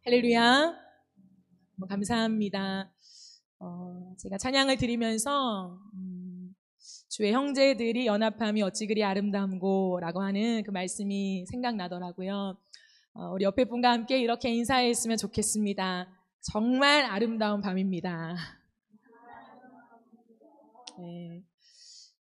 할렐루야. 감사합니다. 제가 찬양을 드리면서 주의 형제들이 연합함이 어찌 그리 아름다운고 라고 하는 그 말씀이 생각나더라고요. 우리 옆에 분과 함께 이렇게 인사했으면 좋겠습니다. 정말 아름다운 밤입니다. 네.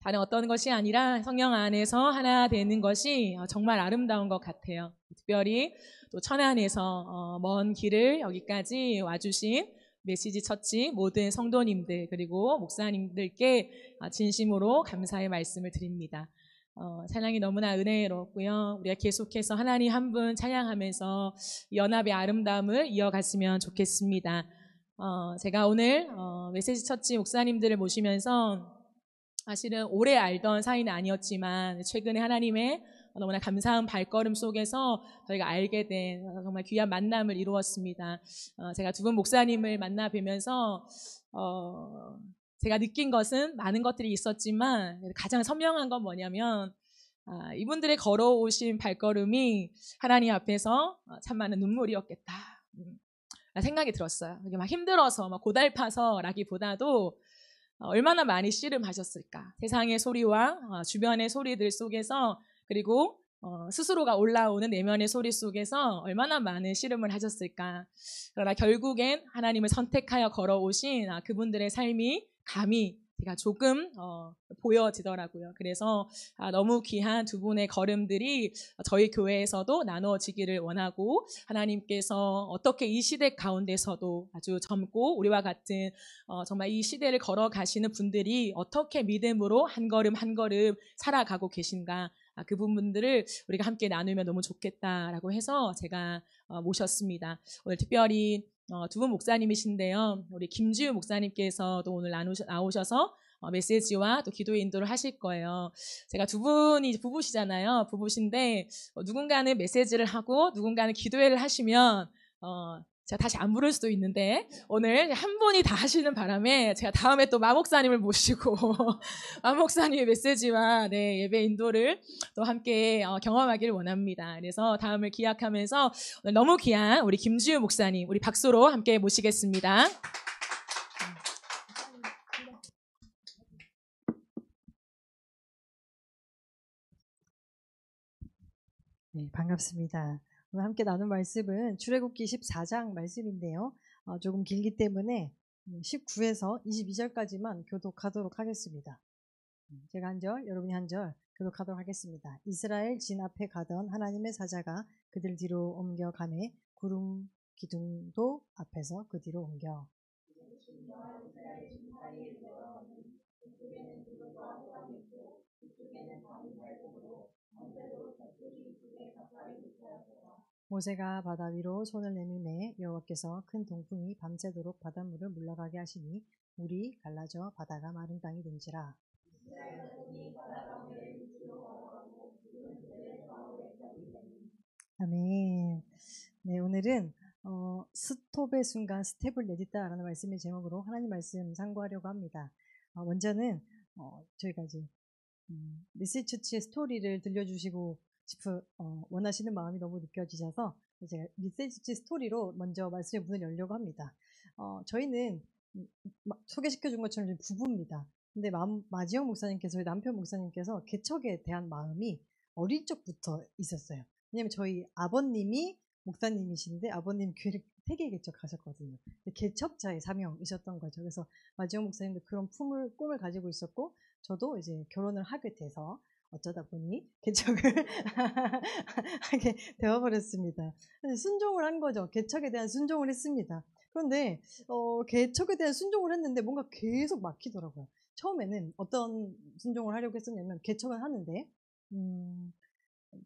다른 어떤 것이 아니라 성령 안에서 하나 되는 것이 정말 아름다운 것 같아요. 특별히 또 천안에서 먼 길을 여기까지 와주신 메시지 처치 모든 성도님들 그리고 목사님들께 진심으로 감사의 말씀을 드립니다. 찬양이 너무나 은혜롭고요. 우리가 계속해서 하나님 한 분 찬양하면서 연합의 아름다움을 이어갔으면 좋겠습니다. 제가 오늘 메시지 처치 목사님들을 모시면서 사실은 오래 알던 사이는 아니었지만 최근에 하나님의 너무나 감사한 발걸음 속에서 저희가 알게 된 정말 귀한 만남을 이루었습니다. 제가 두 분 목사님을 만나 뵈면서 제가 느낀 것은 많은 것들이 있었지만 가장 선명한 건 뭐냐면 이분들의 걸어오신 발걸음이 하나님 앞에서 참 많은 눈물이었겠다 생각이 들었어요. 이게 막 힘들어서 막 고달파서라기보다도 얼마나 많이 씨름하셨을까. 세상의 소리와 주변의 소리들 속에서 그리고 스스로가 올라오는 내면의 소리 속에서 얼마나 많은 씨름을 하셨을까. 그러나 결국엔 하나님을 선택하여 걸어오신 그분들의 삶이 감히 제가 조금 보여지더라고요. 그래서 너무 귀한 두 분의 걸음들이 저희 교회에서도 나누어지기를 원하고 하나님께서 어떻게 이 시대 가운데서도 아주 젊고 우리와 같은 정말 이 시대를 걸어가시는 분들이 어떻게 믿음으로 한 걸음 한 걸음 살아가고 계신가 그 부분들을 우리가 함께 나누면 너무 좋겠다라고 해서 제가 모셨습니다. 오늘 특별히 두 분 목사님이신데요. 우리 김지우 목사님께서도 오늘 나오셔서 메시지와 또 기도의 인도를 하실 거예요. 제가 두 분이 부부시잖아요. 부부신데 누군가는 메시지를 하고 누군가는 기도회를 하시면 제가 다시 안 부를 수도 있는데 오늘 한 분이 다 하시는 바람에 제가 다음에 또 마 목사님을 모시고 마 목사님의 메시지와 예배 인도를 또 함께 경험하기를 원합니다. 그래서 다음을 기약하면서 오늘 너무 귀한 우리 김지우 목사님 우리 박수로 함께 모시겠습니다. 네, 반갑습니다. 오늘 함께 나눌 말씀은 출애굽기 14장 말씀인데요. 조금 길기 때문에 19에서 22절까지만 교독하도록 하겠습니다. 제가 한 절, 여러분이 한 절 교독하도록 하겠습니다. 이스라엘 진 앞에 가던 하나님의 사자가 그들 뒤로 옮겨가매 구름 기둥도 앞에서 그 뒤로 옮겨 모세가 바다 위로 손을 내밀매 여호와께서 큰 동풍이 밤새도록 바닷물을 물러가게 하시니 물이 갈라져 바다가 마른 땅이 된지라. 아멘. 네, 오늘은 스톱의 순간 스텝을 내딛다라는 말씀의 제목으로 하나님 말씀 상고하려고 합니다. 먼저는 저희가 이제 미세처치의 스토리를 들려주시고 원하시는 마음이 너무 느껴지셔서 제가 미세처치 스토리로 먼저 말씀의 문을 열려고 합니다. 저희는 소개시켜준 것처럼 부부입니다. 근데 마지영 목사님께서 저희 남편 목사님께서 개척에 대한 마음이 어릴 적부터 있었어요. 왜냐면 저희 아버님이 목사님이신데 아버님 교회를 세계 개척하셨거든요. 개척자의 사명이셨던 거죠. 그래서 마지영 목사님도 그런 꿈을 가지고 있었고 저도 이제 결혼을 하게 돼서 어쩌다 보니 개척을 하게 되어버렸습니다. 순종을 한 거죠. 개척에 대한 순종을 했습니다. 그런데 개척에 대한 순종을 했는데 뭔가 계속 막히더라고요. 처음에는 어떤 순종을 하려고 했었냐면 개척을 하는데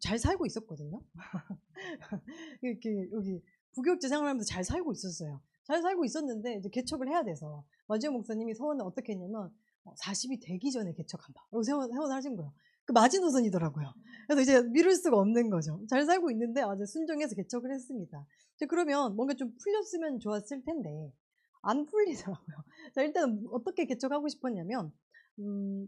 잘 살고 있었거든요. 이렇게 여기 부교육자 생활하면서 잘 살고 있었어요. 잘 살고 있었는데 이제 개척을 해야 돼서 마지막 목사님이 서원을 어떻게 했냐면 40이 되기 전에 개척한다. 라고 세원을 하신 거예요. 그 마지노선이더라고요. 그래서 이제 미룰 수가 없는 거죠. 잘 살고 있는데 아주 순종해서 개척을 했습니다. 그러면 뭔가 좀 풀렸으면 좋았을 텐데 안 풀리더라고요. 자, 일단 어떻게 개척하고 싶었냐면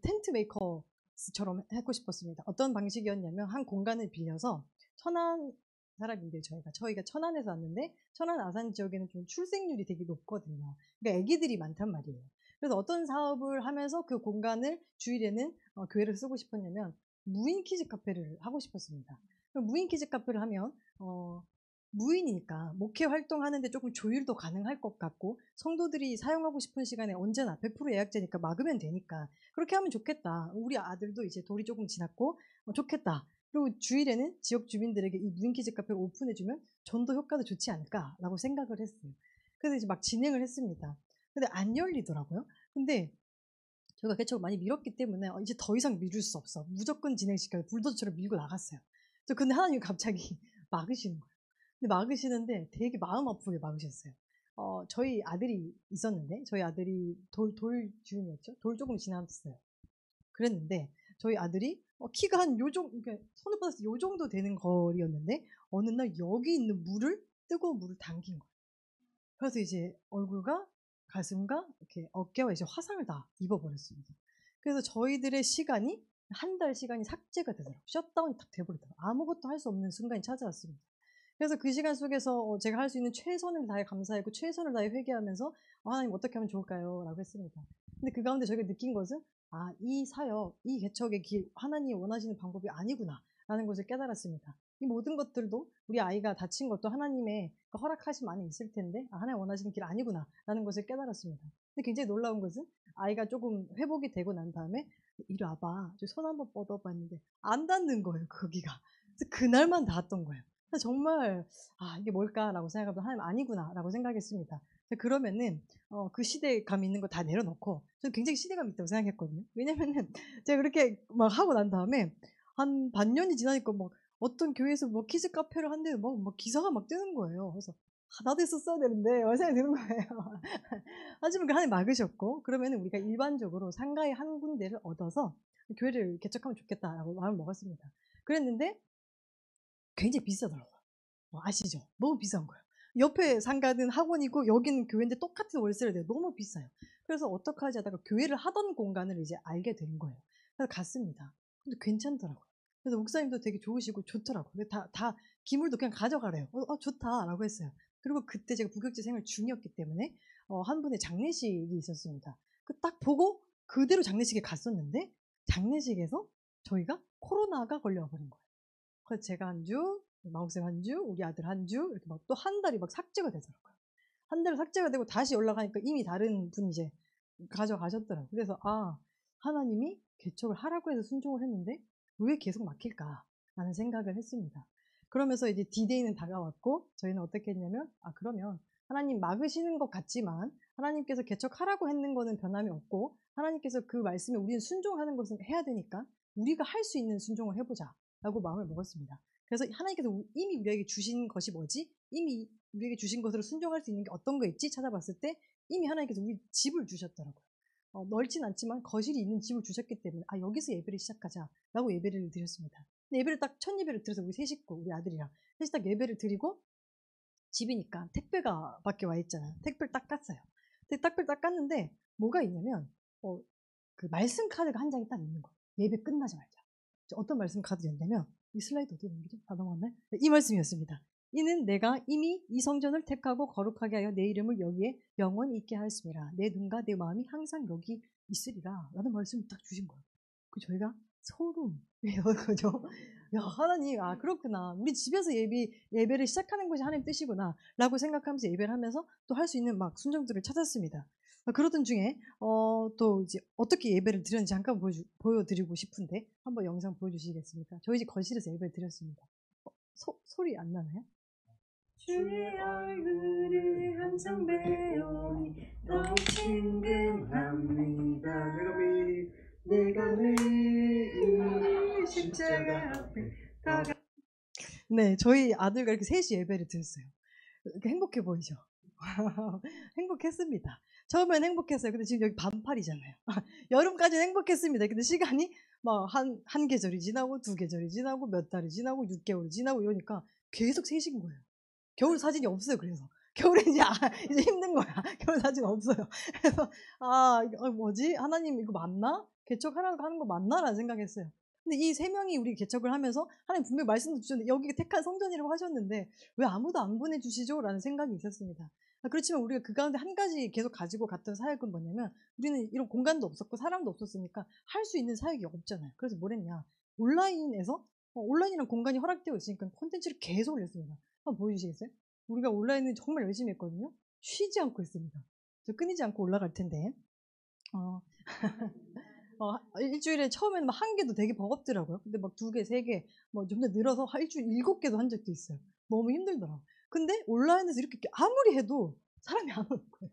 텐트 메이커처럼 하고 싶었습니다. 어떤 방식이었냐면 한 공간을 빌려서 천안 사람인데 저희가 천안에서 왔는데 천안 아산 지역에는 좀 출생률이 되게 높거든요. 그러니까 아기들이 많단 말이에요. 그래서 어떤 사업을 하면서 그 공간을 주일에는 교회를 쓰고 싶었냐면 무인 키즈 카페를 하고 싶었습니다. 무인 키즈 카페를 하면 무인이니까 목회 활동하는데 조금 조율도 가능할 것 같고 성도들이 사용하고 싶은 시간에 언제나 100% 예약제니까 막으면 되니까 그렇게 하면 좋겠다. 우리 아들도 이제 돌이 조금 지났고 좋겠다. 그리고 주일에는 지역 주민들에게 이 무인 키즈 카페를 오픈해주면 전도 효과도 좋지 않을까라고 생각을 했어요. 그래서 이제 막 진행을 했습니다. 근데 안 열리더라고요. 근데 저희가 개척을 많이 미뤘기 때문에 이제 더 이상 미룰 수 없어. 무조건 진행시켜요. 불도저처럼 밀고 나갔어요. 근데 하나님이 갑자기 막으시는 거예요. 근데 막으시는데 되게 마음 아프게 막으셨어요. 저희 아들이 있었는데 저희 아들이 돌 주인이었죠. 돌 조금 지났어요. 그랬는데 저희 아들이 키가 한 요 정도, 그러니까 손을 뻗었을 때 요 정도 되는 거리였는데 어느 날 여기 있는 뜨거운 물을 당긴 거예요. 그래서 이제 얼굴과 가슴과 이렇게 어깨와 이제 화상을 다 입어버렸습니다. 그래서 저희들의 시간이 한 달 시간이 삭제가 되더라고요. 셧다운이 딱 돼버리더라고요. 아무것도 할 수 없는 순간이 찾아왔습니다. 그래서 그 시간 속에서 제가 할 수 있는 최선을 다해 감사했고 최선을 다해 회개하면서 하나님 어떻게 하면 좋을까요? 라고 했습니다. 근데 그 가운데 저희가 느낀 것은 이 사역, 이 개척의 길, 하나님이 원하시는 방법이 아니구나 라는 것을 깨달았습니다. 이 모든 것들도 우리 아이가 다친 것도 하나님의 허락하심 안에 있을 텐데 하나님 원하시는 길 아니구나 라는 것을 깨달았습니다. 근데 굉장히 놀라운 것은 아이가 조금 회복이 되고 난 다음에 이리 와봐, 손 한번 뻗어봤는데 안 닿는 거예요. 거기가. 그래서 그날만 닿았던 거예요. 정말 이게 뭘까라고 생각하면 하나님 아니구나라고 생각했습니다. 그러면은 그 시대감 있는 거 다 내려놓고 저는 굉장히 시대감 있다고 생각했거든요. 왜냐면은 제가 그렇게 막 하고 난 다음에 한 반년이 지나니까 막 어떤 교회에서 뭐 키즈 카페를 한대도 막 기사가 막 뜨는 거예요. 그래서 나도 했었어야 되는데 이런 생각이 드는 거예요. 하지만 하나님 막으셨고 그러면은 우리가 일반적으로 상가의 한 군데를 얻어서 교회를 개척하면 좋겠다라고 마음을 먹었습니다. 그랬는데 굉장히 비싸더라고요. 아시죠? 너무 비싼 거예요. 옆에 상가는 학원이고 여기는 교회인데 똑같은 월세를 내요. 너무 비싸요. 그래서 어떡하지 하다가 교회를 하던 공간을 이제 알게 된 거예요. 그래서 갔습니다. 근데 괜찮더라고요. 그래서 목사님도 되게 좋으시고 좋더라고요. 다 기물도 그냥 가져가래요. 좋다라고 했어요. 그리고 그때 제가 부격지 생활 중이었기 때문에 한 분의 장례식이 있었습니다. 딱 보고 그대로 장례식에 갔었는데 장례식에서 저희가 코로나가 걸려와 버린 거예요. 그래서 제가 한 주, 마옥쌤 한 주, 우리 아들 한 주, 이렇게 막 또 한 달이 막 삭제가 되더라고요. 한 달 삭제가 되고 다시 연락하니까 이미 다른 분이 이제 가져가셨더라고요. 그래서 하나님이 개척을 하라고 해서 순종을 했는데 왜 계속 막힐까라는 생각을 했습니다. 그러면서 이제 D-Day는 다가왔고 저희는 어떻게 했냐면 그러면 하나님 막으시는 것 같지만 하나님께서 개척하라고 했는 거는 변함이 없고 하나님께서 그 말씀에 우리는 순종하는 것은 해야 되니까 우리가 할 수 있는 순종을 해보자 라고 마음을 먹었습니다. 그래서 하나님께서 이미 우리에게 주신 것이 뭐지? 이미 우리에게 주신 것으로 순종할 수 있는 게 어떤 거 있지? 찾아봤을 때 이미 하나님께서 우리 집을 주셨더라고요. 넓진 않지만 거실이 있는 집을 주셨기 때문에 여기서 예배를 시작하자 라고 예배를 드렸습니다. 근데 예배를 딱 첫 예배를 드려서 우리 세 식구, 우리 아들이랑 셋이 딱 예배를 드리고 집이니까 택배가 밖에 와 있잖아요. 택배를 딱 깠어요. 근데 택배를 딱 깠는데 뭐가 있냐면 그 말씀 카드가 한 장이 딱 있는 거예요. 예배 끝나자마자. 어떤 말씀 카드였냐면 이 슬라이드 어디에 넘기죠? 다 넘어갔나요? 이 말씀이었습니다. 이는 내가 이미 이 성전을 택하고 거룩하게 하여 내 이름을 여기에 영원히 있게 하였습니다. 내 눈과 내 마음이 항상 여기 있으리라 라는 말씀을 딱 주신 거예요. 저희가 소름. 그죠? 야, 하나님, 그렇구나. 우리 집에서 예배를 시작하는 것이 하나님 뜻이구나 라고 생각하면서 예배를 하면서 또 할 수 있는 막 순정들을 찾았습니다. 그러던 중에 또 이제 어떻게 예배를 드렸는지 잠깐 보여드리고 싶은데 한번 영상 보여주시겠습니까? 저희 집 거실에서 예배를 드렸습니다. 소리 안 나나요? 주의 얼굴을 항상 배우니 더욱 친근합니다. 내가 매일 십자가 앞에 네, 저희 아들과 이렇게 셋이 예배를 드렸어요. 이렇게 행복해 보이죠? 행복했습니다. 처음엔 행복했어요. 근데 지금 여기 반팔이잖아요. 여름까지는 행복했습니다. 근데 시간이 막 한 계절이 지나고 두 계절이 지나고 몇 달이 지나고 6개월이 지나고 이러니까 계속 셋인 거예요. 겨울 사진이 없어요. 그래서 겨울에 이제 힘든 거야. 겨울 사진 없어요. 그래서 뭐지? 하나님 이거 맞나? 개척하라고 하는 거 맞나? 라는 생각했어요. 근데 이 세 명이 우리 개척을 하면서 하나님 분명히 말씀도 주셨는데 여기 택한 성전이라고 하셨는데 왜 아무도 안 보내주시죠? 라는 생각이 있었습니다. 그렇지만 우리가 그 가운데 한 가지 계속 가지고 갔던 사역은 뭐냐면 우리는 이런 공간도 없었고 사람도 없었으니까 할 수 있는 사역이 없잖아요. 그래서 뭘 했냐. 온라인에서 온라인이란 공간이 허락되어 있으니까 콘텐츠를 계속 올렸습니다. 한번 보여주시겠어요? 우리가 온라인을 정말 열심히 했거든요. 쉬지 않고 했습니다. 저 끊이지 않고 올라갈 텐데 일주일에 처음에는 막 1개도 되게 버겁더라고요. 근데 막 2개, 3개, 뭐 좀 더 늘어서 일주일 7개도 한 적도 있어요. 너무 힘들더라고요. 근데 온라인에서 이렇게 아무리 해도 사람이 안 오는 거예요.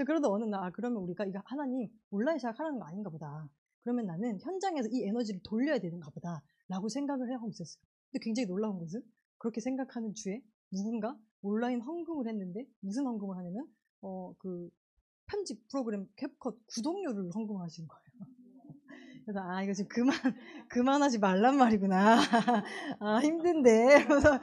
그러다 어느 날, 그러면 우리가 이거 하나님 온라인 시작하라는 거 아닌가 보다. 그러면 나는 현장에서 이 에너지를 돌려야 되는가 보다. 라고 생각을 하고 있었어요. 근데 굉장히 놀라운 것은 그렇게 생각하는 주에 누군가 온라인 헌금을 했는데 무슨 헌금을 하냐면, 그 편집 프로그램 캡컷 구독료를 헌금하신 거예요. 그래서 이거 지금 그만하지 말란 말이구나. 힘든데. 그래서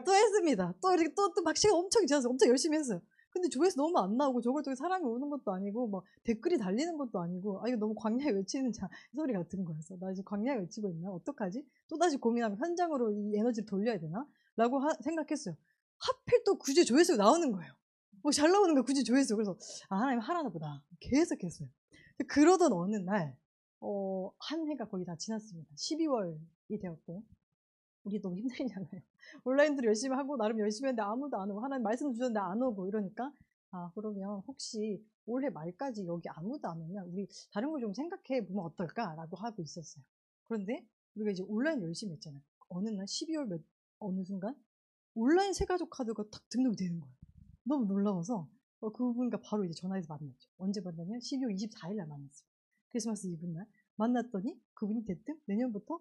또 했습니다. 또 이렇게 또 막 시간 엄청 지나서 엄청 열심히 했어요. 근데 조회수 너무 안 나오고 저걸 통해 사람이 오는 것도 아니고 막 댓글이 달리는 것도 아니고 이거 너무 광야에 외치는 소리 같은 거였어. 나 지금 광야에 외치고 있나? 어떡하지? 또다시 고민하면 현장으로 이 에너지를 돌려야 되나? 라고 생각했어요. 하필 또 굳이 조회수가 나오는 거예요. 잘 나오는 거예요. 굳이 조회수. 그래서 하나님 하라나 보다. 계속 했어요. 그러던 어느 날 한 해가 거의 다 지났습니다. 12월이 되었고 우리 너무 힘들잖아요. 온라인들을 열심히 하고 나름 열심히 했는데 아무도 안 오고 하나님 말씀 주셨는데 안 오고 이러니까 그러면 혹시 올해 말까지 여기 아무도 안 오면 우리 다른 걸 좀 생각해 보면 어떨까라고 하고 있었어요. 그런데 우리가 이제 온라인 열심히 했잖아요. 어느 날 12월 어느 순간 온라인 새가족 카드가 딱 등록이 되는 거예요. 너무 놀라워서 그분과 바로 이제 전화해서 만났죠. 언제 만났냐면 12월 24일 날 만났어요. 크리스마스 이브 날 만났더니 그분이 대뜸 내년부터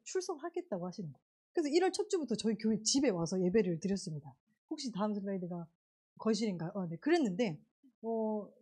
출석하겠다고 하시는 거예요. 그래서 1월 첫 주부터 저희 교회 집에 와서 예배를 드렸습니다. 혹시 다음 슬라이드가 거실인가요? 네, 그랬는데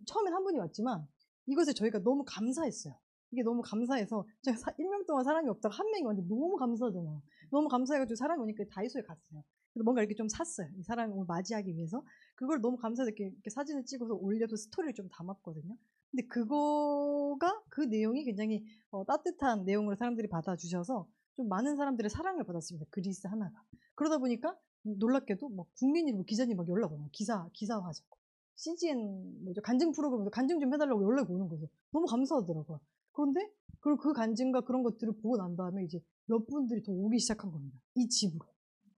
처음엔 한 분이 왔지만 이것에 저희가 너무 감사했어요. 이게 너무 감사해서 제가 1명 동안 사람이 없다가 한 명이 왔는데 너무 감사하잖아요. 너무 감사해가지고 사람이 오니까 다이소에 갔어요. 그래서 뭔가 이렇게 좀 샀어요. 이 사람을 오늘 맞이하기 위해서. 그걸 너무 감사해서 이렇게 사진을 찍어서 올려서 스토리를 좀 담았거든요. 근데 그 내용이 굉장히 따뜻한 내용으로 사람들이 받아주셔서 좀 많은 사람들의 사랑을 받았습니다. 그 리스 하나가. 그러다 보니까 놀랍게도 막 국민일보 기자님 막 연락 오는 거예요. 기사화하자고. CGN 간증 프로그램에서 간증 좀 해달라고 연락이 오는 거예요. 너무 감사하더라고요. 그런데 그 간증과 그런 것들을 보고 난 다음에 이제 몇 분들이 더 오기 시작한 겁니다. 이 집으로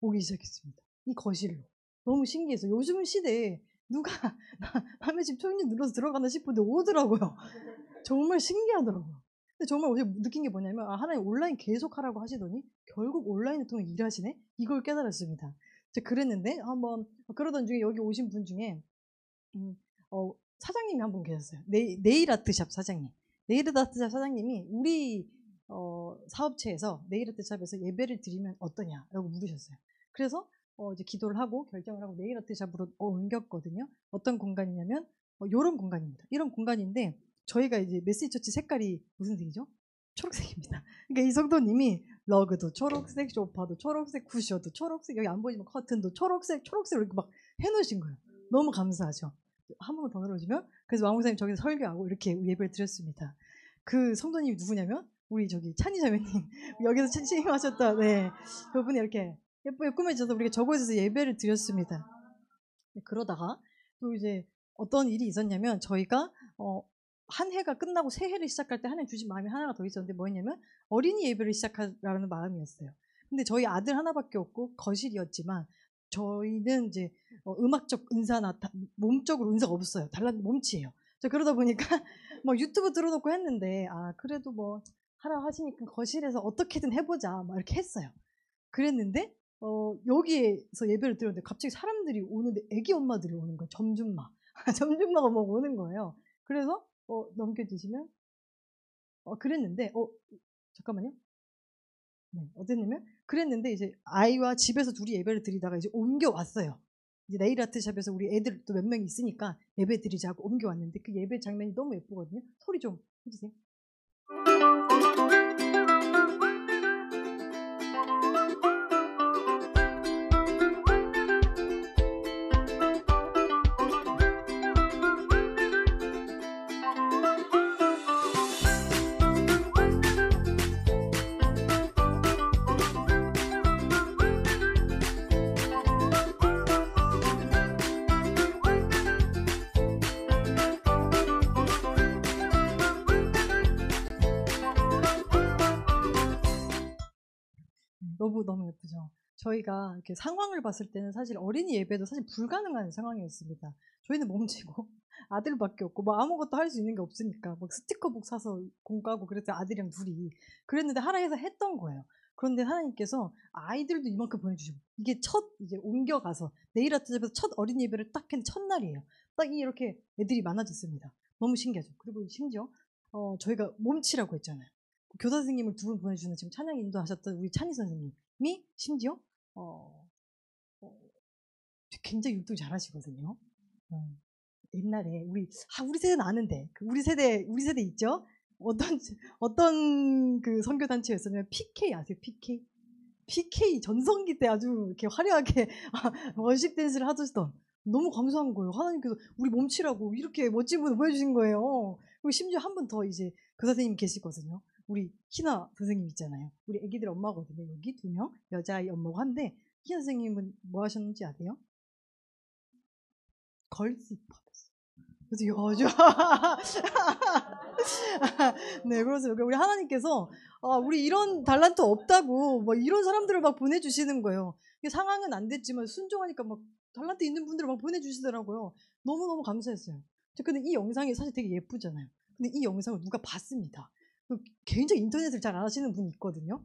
오기 시작했습니다. 이 거실로. 너무 신기해서 요즘 시대에 누가 남의 집 초인종 눌러서 들어가나 싶은데 오더라고요. 정말 신기하더라고요. 근데 정말 어제 느낀 게 뭐냐면 하나님 온라인 계속 하라고 하시더니 결국 온라인을 통해 일하시네? 이걸 깨달았습니다. 제가 그랬는데 한번 그러던 중에 여기 오신 분 중에 사장님이 한 분 계셨어요. 네일아트샵 사장님. 네일아트샵 사장님이 우리 사업체에서 네일아트샵에서 예배를 드리면 어떠냐라고 물으셨어요. 그래서 이제 기도를 하고 결정을 하고 네일아트샵으로 옮겼거든요. 어떤 공간이냐면 이런 공간입니다. 이런 공간인데 저희가 이제 메시지처치 색깔이 무슨 색이죠? 초록색입니다. 그러니까 이 성도님이 러그도 초록색, 소파도 초록색, 쿠션도 초록색, 여기 안 보이지만 커튼도 초록색으로 이렇게 막 해놓으신 거예요. 너무 감사하죠. 한 번만 더 눌러주면 그래서 왕목사님 저기서 설교하고 이렇게 예배를 드렸습니다. 그 성도님이 누구냐면 우리 저기 찬희 자매님 여기서 신임하셨던 그분이 이렇게 예쁘게 꾸며주셔서 우리가 저곳에서 예배를 드렸습니다. 그러다가 또 이제 어떤 일이 있었냐면 저희가 한 해가 끝나고 새해를 시작할 때 하나님 주신 마음이 하나가 더 있었는데 뭐였냐면 어린이 예배를 시작하라는 마음이었어요. 근데 저희 아들 하나밖에 없고 거실이었지만 저희는 이제 음악적 은사나 몸적으로 은사가 없어요. 달란 몸치예요. 그러다 보니까 막 유튜브 들어놓고 했는데 그래도 뭐 하라 하시니까 거실에서 어떻게든 해보자 막 이렇게 했어요. 그랬는데 여기에서 예배를 드렸는데 갑자기 사람들이 오는데 애기 엄마들이 오는 거예요. 점줌마가 막 오는 거예요. 그래서 넘겨주시면 그랬는데 잠깐만요. 네, 어땠냐면 그랬는데 이제 아이와 집에서 둘이 예배를 드리다가 이제 옮겨왔어요. 이제 네일아트샵에서 우리 애들 또 몇 명이 있으니까 예배 드리자고 옮겨왔는데 그 예배 장면이 너무 예쁘거든요. 소리 좀 해주세요. 너무 예쁘죠. 저희가 이렇게 상황을 봤을 때는 사실 어린이 예배도 사실 불가능한 상황이었습니다. 저희는 몸치고 아들밖에 없고 뭐 아무것도 할 수 있는 게 없으니까 막 스티커북 사서 공부하고 그랬어요. 아들이랑 둘이. 그랬는데 하나님께서 했던 거예요. 그런데 하나님께서 아이들도 이만큼 보내주시고 이게 첫 이제 옮겨가서 내일 아침에서 첫 어린이 예배를 딱 한 첫날이에요. 딱 이렇게 애들이 많아졌습니다. 너무 신기하죠. 그리고 심지어 저희가 몸치라고 했잖아요. 교사 선생님을 두 분 보내주는 지금 찬양 인도하셨던 우리 찬희 선생님이 심지어 굉장히 율동 잘하시거든요. 옛날에 우리 세대는 아는데 우리 세대 있죠? 어떤 그 선교 단체였었냐면 PK 아세요? PK 전성기 때 아주 이렇게 화려하게 월십 댄스를 하셨던 너무 감사한 거예요. 하나님께서 우리 몸치라고 이렇게 멋진 분을 보여주신 거예요. 그리고 심지어 한 분 더 이제 교사 선생님 계시거든요. 우리 희나 선생님 있잖아요. 우리 애기들 엄마거든요. 여기 2명 여자아이 엄마고 한데 희나 선생님은 뭐 하셨는지 아세요? 걸스힙합이었어요. 그래서 요즘 네, 그래서 우리 하나님께서 우리 이런 달란트 없다고 뭐 이런 사람들을 막 보내주시는 거예요. 상황은 안 됐지만 순종하니까 막 달란트 있는 분들을 막 보내주시더라고요. 너무너무 감사했어요. 근데 이 영상이 사실 되게 예쁘잖아요. 근데 이 영상을 누가 봤습니다. 굉장히 인터넷을 잘 안 하시는 분이 있거든요.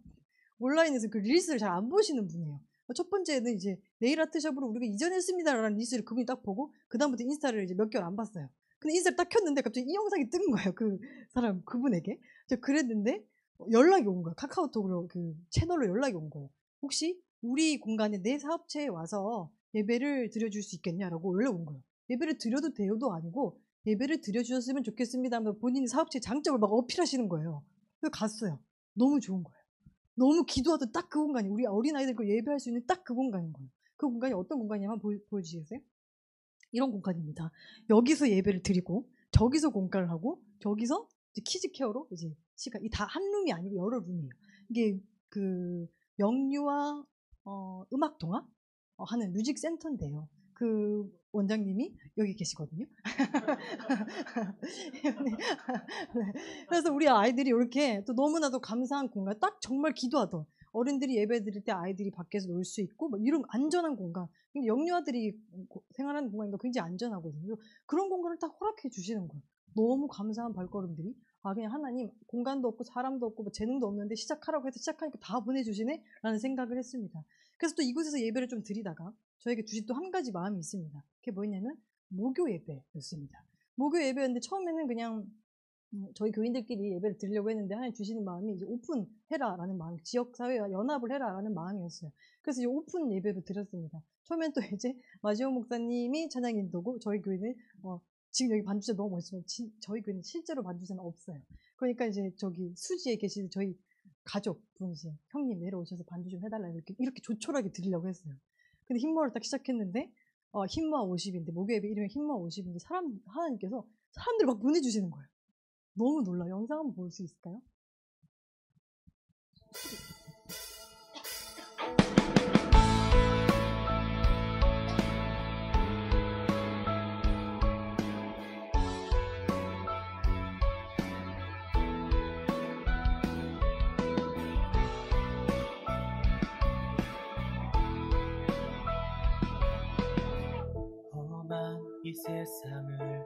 온라인에서 그 릴스를 잘 안 보시는 분이에요. 첫 번째는 이제 네일 아트샵으로 우리가 이전했습니다라는 릴스를 그분이 딱 보고 그다음부터 인스타를 이제 몇 개월 안 봤어요. 근데 인스타를 딱 켰는데 갑자기 이 영상이 뜬 거예요. 그분에게. 제가 그랬는데 연락이 온 거예요. 카카오톡으로 그 채널로 연락이 온 거예요. 혹시 우리 공간에 내 사업체에 와서 예배를 드려줄 수 있겠냐라고 연락 온 거예요. 예배를 드려도 돼요도 아니고 예배를 드려주셨으면 좋겠습니다 하면서 본인이 사업체 장점을 막 어필하시는 거예요. 그래서 갔어요. 너무 좋은 거예요. 너무 기도하던 딱 그 공간이 우리 어린아이들 예배할 수 있는 딱 그 공간인 거예요. 그 공간이 어떤 공간이냐면 보여주시겠어요? 이런 공간입니다. 여기서 예배를 드리고 저기서 공과를 하고 저기서 이제 키즈 케어로 이제 시간 이 다 한 룸이 아니고 여러 룸이에요. 이게 그 영유아 음악 동화 하는 뮤직 센터인데요. 그 원장님이 여기 계시거든요. 그래서 우리 아이들이 이렇게 또 너무나도 감사한 공간, 딱 정말 기도하던 어른들이 예배 드릴 때 아이들이 밖에서 놀 수 있고 뭐 이런 안전한 공간, 영유아들이 생활하는 공간이니까 굉장히 안전하거든요. 그런 공간을 딱 허락해 주시는 거예요. 너무 감사한 발걸음들이 그냥 하나님 공간도 없고 사람도 없고 뭐 재능도 없는데 시작하라고 해서 시작하니까 다 보내주시네 라는 생각을 했습니다. 그래서 또 이곳에서 예배를 좀 드리다가 저에게 주신 또 한 가지 마음이 있습니다. 그게 뭐였냐면 모교 예배였습니다. 모교 예배였는데 처음에는 그냥 저희 교인들끼리 예배를 드리려고 했는데 하나님 주시는 마음이 이제 오픈해라라는 마음, 지역사회와 연합을 해라라는 마음이었어요. 그래서 이제 오픈 예배를 드렸습니다. 처음엔 또 이제 마지막 목사님이 찬양 인도고 저희 교회는 지금 여기 반주자 너무 멋있지만 저희 교회는 실제로 반주자는 없어요. 그러니까 이제 저기 수지에 계신 저희 가족분 이제 형님 내려오셔서 반주 좀 해달라 이렇게 조촐하게 드리려고 했어요. 근데 힘모를 딱 시작했는데 힘모아 50인데 목요 예배 이름이 힘모아 50인데 하나님께서 사람들을 막 보내주시는 거예요. 너무 놀라요. 영상 한번 볼 수 있을까요? 험한 이 세상을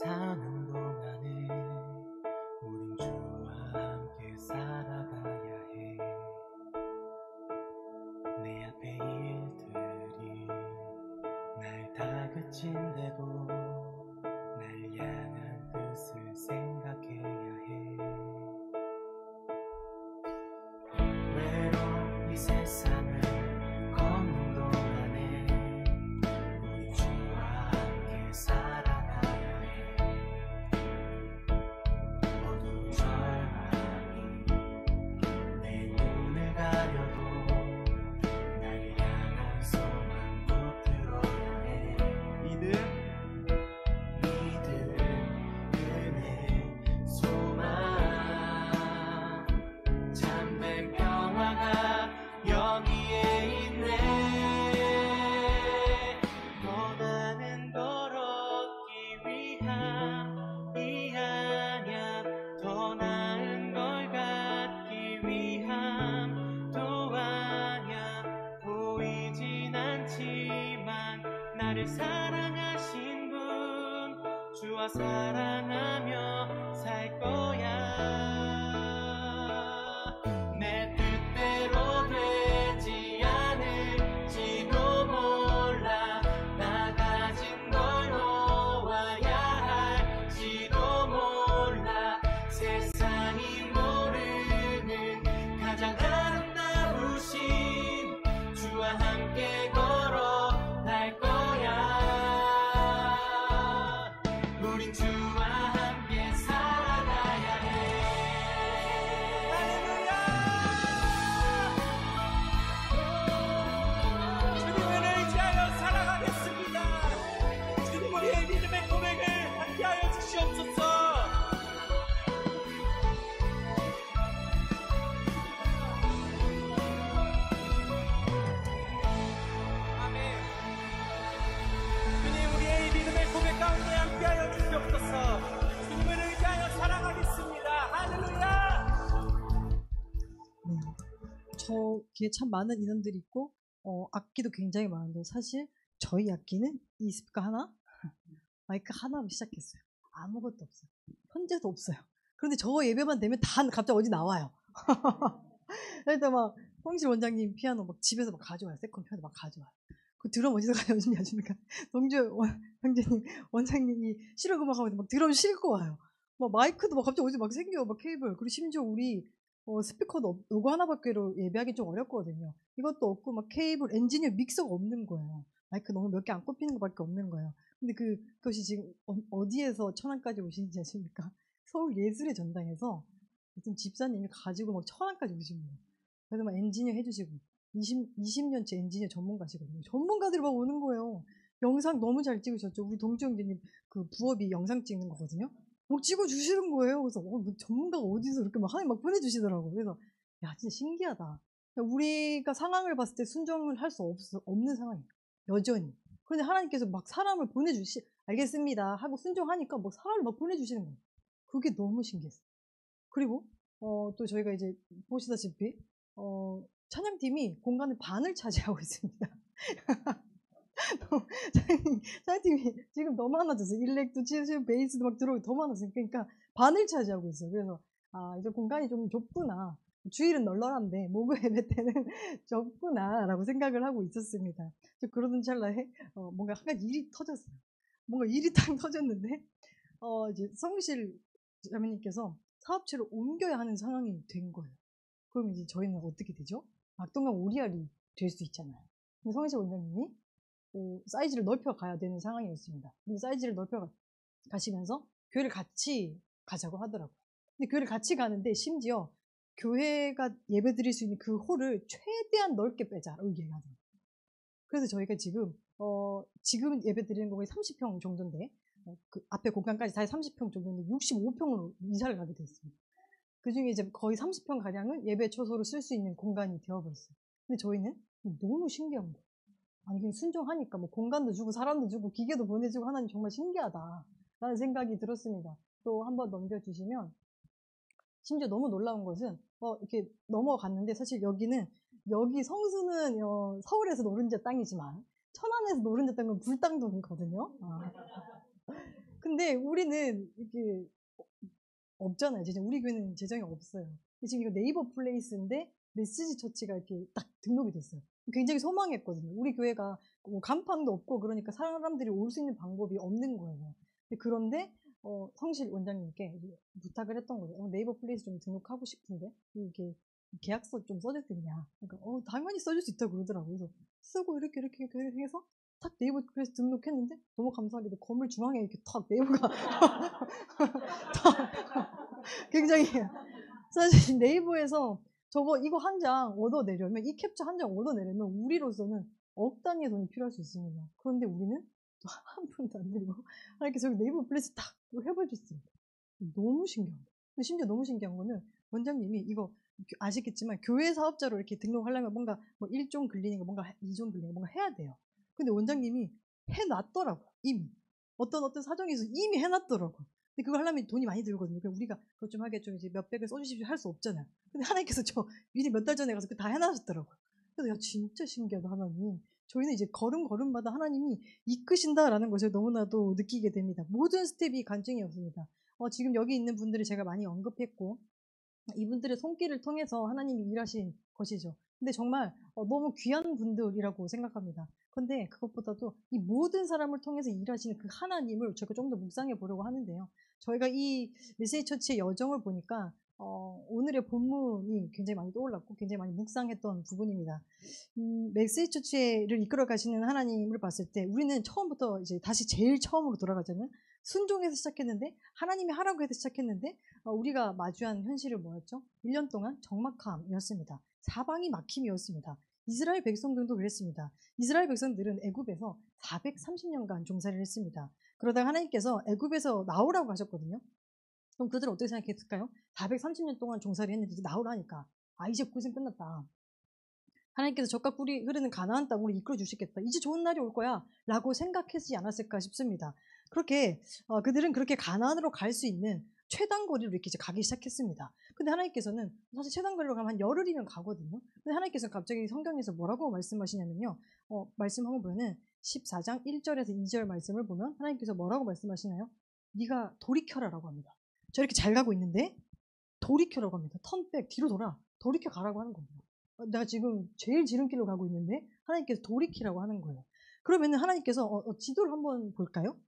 사는 동안에 우린 주와 함께 살아가야 해. 내 앞에 일들이 날 다그친데도 날 향한 뜻을 생각해야 해. 외로운 이 세상을 걷는 동안에 우린 주와 함께 살아가야 해. 어두운 절망이 내 눈을 가려도 날 향한 소망 붙들어야 해. 믿음, 은혜, 소망, 참된 평화가 여기에 있네. 더 많은 걸 얻기 위함이 아냐, 더 나은 걸 갖기 위함도 아냐. 나를 사랑하신 분 주와 사랑하며 살 거야. 내 뜻대로 되지 않을지도 몰라. 나 가진 걸 놓아야 할지도 몰라. 세상이 모르는 가장 아름다우신 주와 함께 걸어갈 거야. 우린 주와 함께 살아가야 해. 할렐루야. 주님을 의지하여 살아가겠습니다. 주님 우리의 믿음의 고백을 함께하여 주시옵소서. 아멘. 주님 우리의 이 믿음의 고백 가운데 함께하여 주시옵소서. 주님을 의지하여 살아가겠습니다. 할렐루야. 네. 저기에 참 많은 인원들이 있고 악기도 굉장히 많은데 사실 저희 악기는 이 스피커 하나, 마이크 하나로 시작했어요. 아무것도 없어요. 현재도 없어요. 그런데 저 예배만 되면 다 갑자기 어디 나와요. 일단 막 홍실 원장님 피아노 막 집에서 막 가져와요. 세컨 피아노 막 가져와요. 그 드럼 어디서 가져오시냐 하시니까 동주 형제님 원장님이 실용음악 하고 막 드럼 싣고 와요. 막 마이크도 막 갑자기 어디서 막 생겨요. 막 케이블. 그리고 심지어 우리 스피커도 요거 하나밖에로 예배하기 좀 어렵거든요. 이것도 없고 막 케이블, 엔지니어, 믹서가 없는 거예요. 마이크 너무 몇 개 안 꼽히는 것밖에 없는 거예요. 근데 그것이 지금 어디에서 천안까지 오시는지 아십니까? 서울 예술의 전당에서 어떤 집사님이 가지고 막 천안까지 오신 거예요. 그래서 막 엔지니어 해주시고 20년째 엔지니어 전문가시거든요. 전문가들이 막 오는 거예요. 영상 너무 잘 찍으셨죠. 우리 동주 형제님 그 부업이 영상 찍는 거거든요. 막 찍어주시는 거예요. 그래서 뭐 전문가가 어디서 이렇게 막 하나님 막 보내주시더라고요. 그래서 야 진짜 신기하다. 우리가 상황을 봤을 때 순종을 할 수 없는 상황이에요. 여전히. 그런데 하나님께서 막 사람을 알겠습니다 하고 순종하니까 뭐 사람을 막 보내주시는 거예요. 그게 너무 신기했어요. 그리고 또 저희가 이제 보시다시피 찬양팀이 공간의 반을 차지하고 있습니다. 찬양팀이 지금 더 많아졌어요. 일렉도 치시고 베이스도 막 들어오고 더 많아졌어요. 그러니까 반을 차지하고 있어요. 그래서 이제 공간이 좀 좁구나. 주일은 널널한데 목요 예배 때는 좁구나라고 생각을 하고 있었습니다. 그러던 찰나에 뭔가 한 가지 일이 터졌어요. 뭔가 일이 딱 터졌는데 이제 성실 자매님께서 사업체를 옮겨야 하는 상황이 된 거예요. 그럼 이제 저희는 어떻게 되죠? 낙동강 오리알이 될 수 있잖아요. 근데 성실 원장님이 사이즈를 넓혀 가야 되는 상황이었습니다. 근데 사이즈를 넓혀 가시면서 교회를 같이 가자고 하더라고요. 근데 교회를 같이 가는데 심지어 교회가 예배 드릴 수 있는 그 홀을 최대한 넓게 빼자라고 얘기하더라고요. 그래서 저희가 지금 예배 드리는 거에 30평 정도인데 그 앞에 공간까지 다 30평 정도인데 65평으로 이사를 가게 됐습니다. 그 중에 이제 거의 30평 가량은 예배 처소로 쓸 수 있는 공간이 되어버렸어요. 근데 저희는 너무 신기한 거예요. 아니 그냥 순종하니까 뭐 공간도 주고 사람도 주고 기계도 보내주고 하나님 정말 신기하다라는 생각이 들었습니다. 또 한번 넘겨주시면 심지어 너무 놀라운 것은 이렇게 넘어갔는데 사실 여기 성수는 서울에서 노른자 땅이지만 천안에서 노른자 땅은 불당동이거든요. 근데 우리는 이렇게 없잖아요. 우리 교회는 재정이 없어요. 지금 이거 네이버 플레이스인데 메시지 처치가 이렇게 딱 등록이 됐어요. 굉장히 소망했거든요. 우리 교회가 뭐 간판도 없고 그러니까 사람들이 올 수 있는 방법이 없는 거예요. 그런데 성실 원장님께 부탁을 했던 거죠. 네이버 플레이스 좀 등록하고 싶은데 이게 계약서 좀 써줄 수 있냐. 그러니까 당연히 써줄 수 있다고 그러더라고요. 그래서 쓰고 이렇게 해서 탁 네이버 플레이스 등록했는데 너무 감사하게도 건물 중앙에 이렇게 탁 네이버가 굉장히 사실 네이버에서 이거 한 장 얻어내려면 이 캡처 한 장 얻어내려면 우리로서는 억 단위의 돈이 필요할 수 있습니다. 그런데 우리는 또 한 푼도 안 들고 이렇게 저기 네이버 플레이스 딱 해버렸어요. 너무 신기합니다. 근데 심지어 너무 신기한 거는 원장님이 이거 아시겠지만 교회 사업자로 이렇게 등록하려면 뭔가 뭐 1종 글리닝가 뭔가 2종 글리닝가 뭔가 해야 돼요. 근데 원장님이 해놨더라고요. 이미 어떤 사정이 있어서 이미 해놨더라고요. 근데 그거 하려면 돈이 많이 들거든요. 그러니까 우리가 그것 좀 하게 좀 이제 몇백을 써주십시오 할 수 없잖아요. 근데 하나님께서 미리 몇 달 전에 가서 다 해놨었더라고요. 그래서 야 진짜 신기하다 하나님. 저희는 이제 걸음걸음마다 하나님이 이끄신다라는 것을 너무나도 느끼게 됩니다. 모든 스텝이 간증이었습니다. 지금 여기 있는 분들을 제가 많이 언급했고 이분들의 손길을 통해서 하나님이 일하신 것이죠. 근데 정말 너무 귀한 분들이라고 생각합니다. 근데 그것보다도 이 모든 사람을 통해서 일하시는 그 하나님을 저희가 좀 더 묵상해 보려고 하는데요. 저희가 이 메시지 처치의 여정을 보니까 오늘의 본문이 굉장히 많이 떠올랐고 굉장히 많이 묵상했던 부분입니다. 메시지 처치를 이끌어 가시는 하나님을 봤을 때 우리는 처음부터 이제 다시 제일 처음으로 돌아가자면 순종해서 시작했는데 하나님이 하라고 해서 시작했는데 우리가 마주한 현실은 뭐였죠? 1년 동안 적막함이었습니다. 사방이 막힘이었습니다. 이스라엘 백성들도 그랬습니다. 이스라엘 백성들은 애굽에서 430년간 종살이를 했습니다. 그러다가 하나님께서 애굽에서 나오라고 하셨거든요. 그럼 그들은 어떻게 생각했을까요? 430년 동안 종살이 했는데 이제 나오라니까 이제 고생 끝났다. 하나님께서 젖과 꿀이 흐르는 가나안 땅으로 이끌어 주시겠다. 이제 좋은 날이 올 거야 라고 생각하지 않았을까 싶습니다. 그렇게 그들은 그렇게 가나안으로 갈 수 있는 최단거리로 이렇게 이제 가기 시작했습니다. 근데 하나님께서는 사실 최단거리로 가면 한 열흘이면 가거든요. 근데 하나님께서는 갑자기 성경에서 뭐라고 말씀하시냐면요. 말씀 한번 보면은 14장 1절에서 2절 말씀을 보면 하나님께서 뭐라고 말씀하시나요? 네가 돌이켜라라고 합니다. 저 이렇게 잘 가고 있는데 돌이켜라고 합니다. 턴백 뒤로 돌아 돌이켜 가라고 하는 겁니다. 내가 지금 제일 지름길로 가고 있는데 하나님께서 돌이키라고 하는 거예요. 그러면은 하나님께서 지도를 한번 볼까요?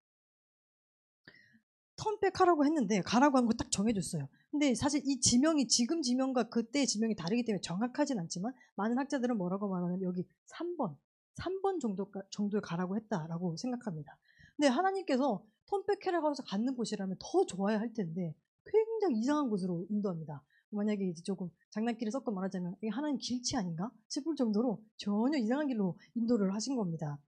턴백하라고 했는데 가라고 하는 거 딱 정해줬어요. 근데 사실 이 지명이 지금 지명과 그때의 지명이 다르기 때문에 정확하진 않지만 많은 학자들은 뭐라고 말하냐면 여기 3번 정도에 가라고 했다라고 생각합니다. 근데 하나님께서 턴백해라고 해서 갖는 곳이라면 더 좋아야 할 텐데 굉장히 이상한 곳으로 인도합니다. 만약에 이제 조금 장난기를 섞어 말하자면 이게 하나님 길치 아닌가 싶을 정도로 전혀 이상한 길로 인도를 하신 겁니다.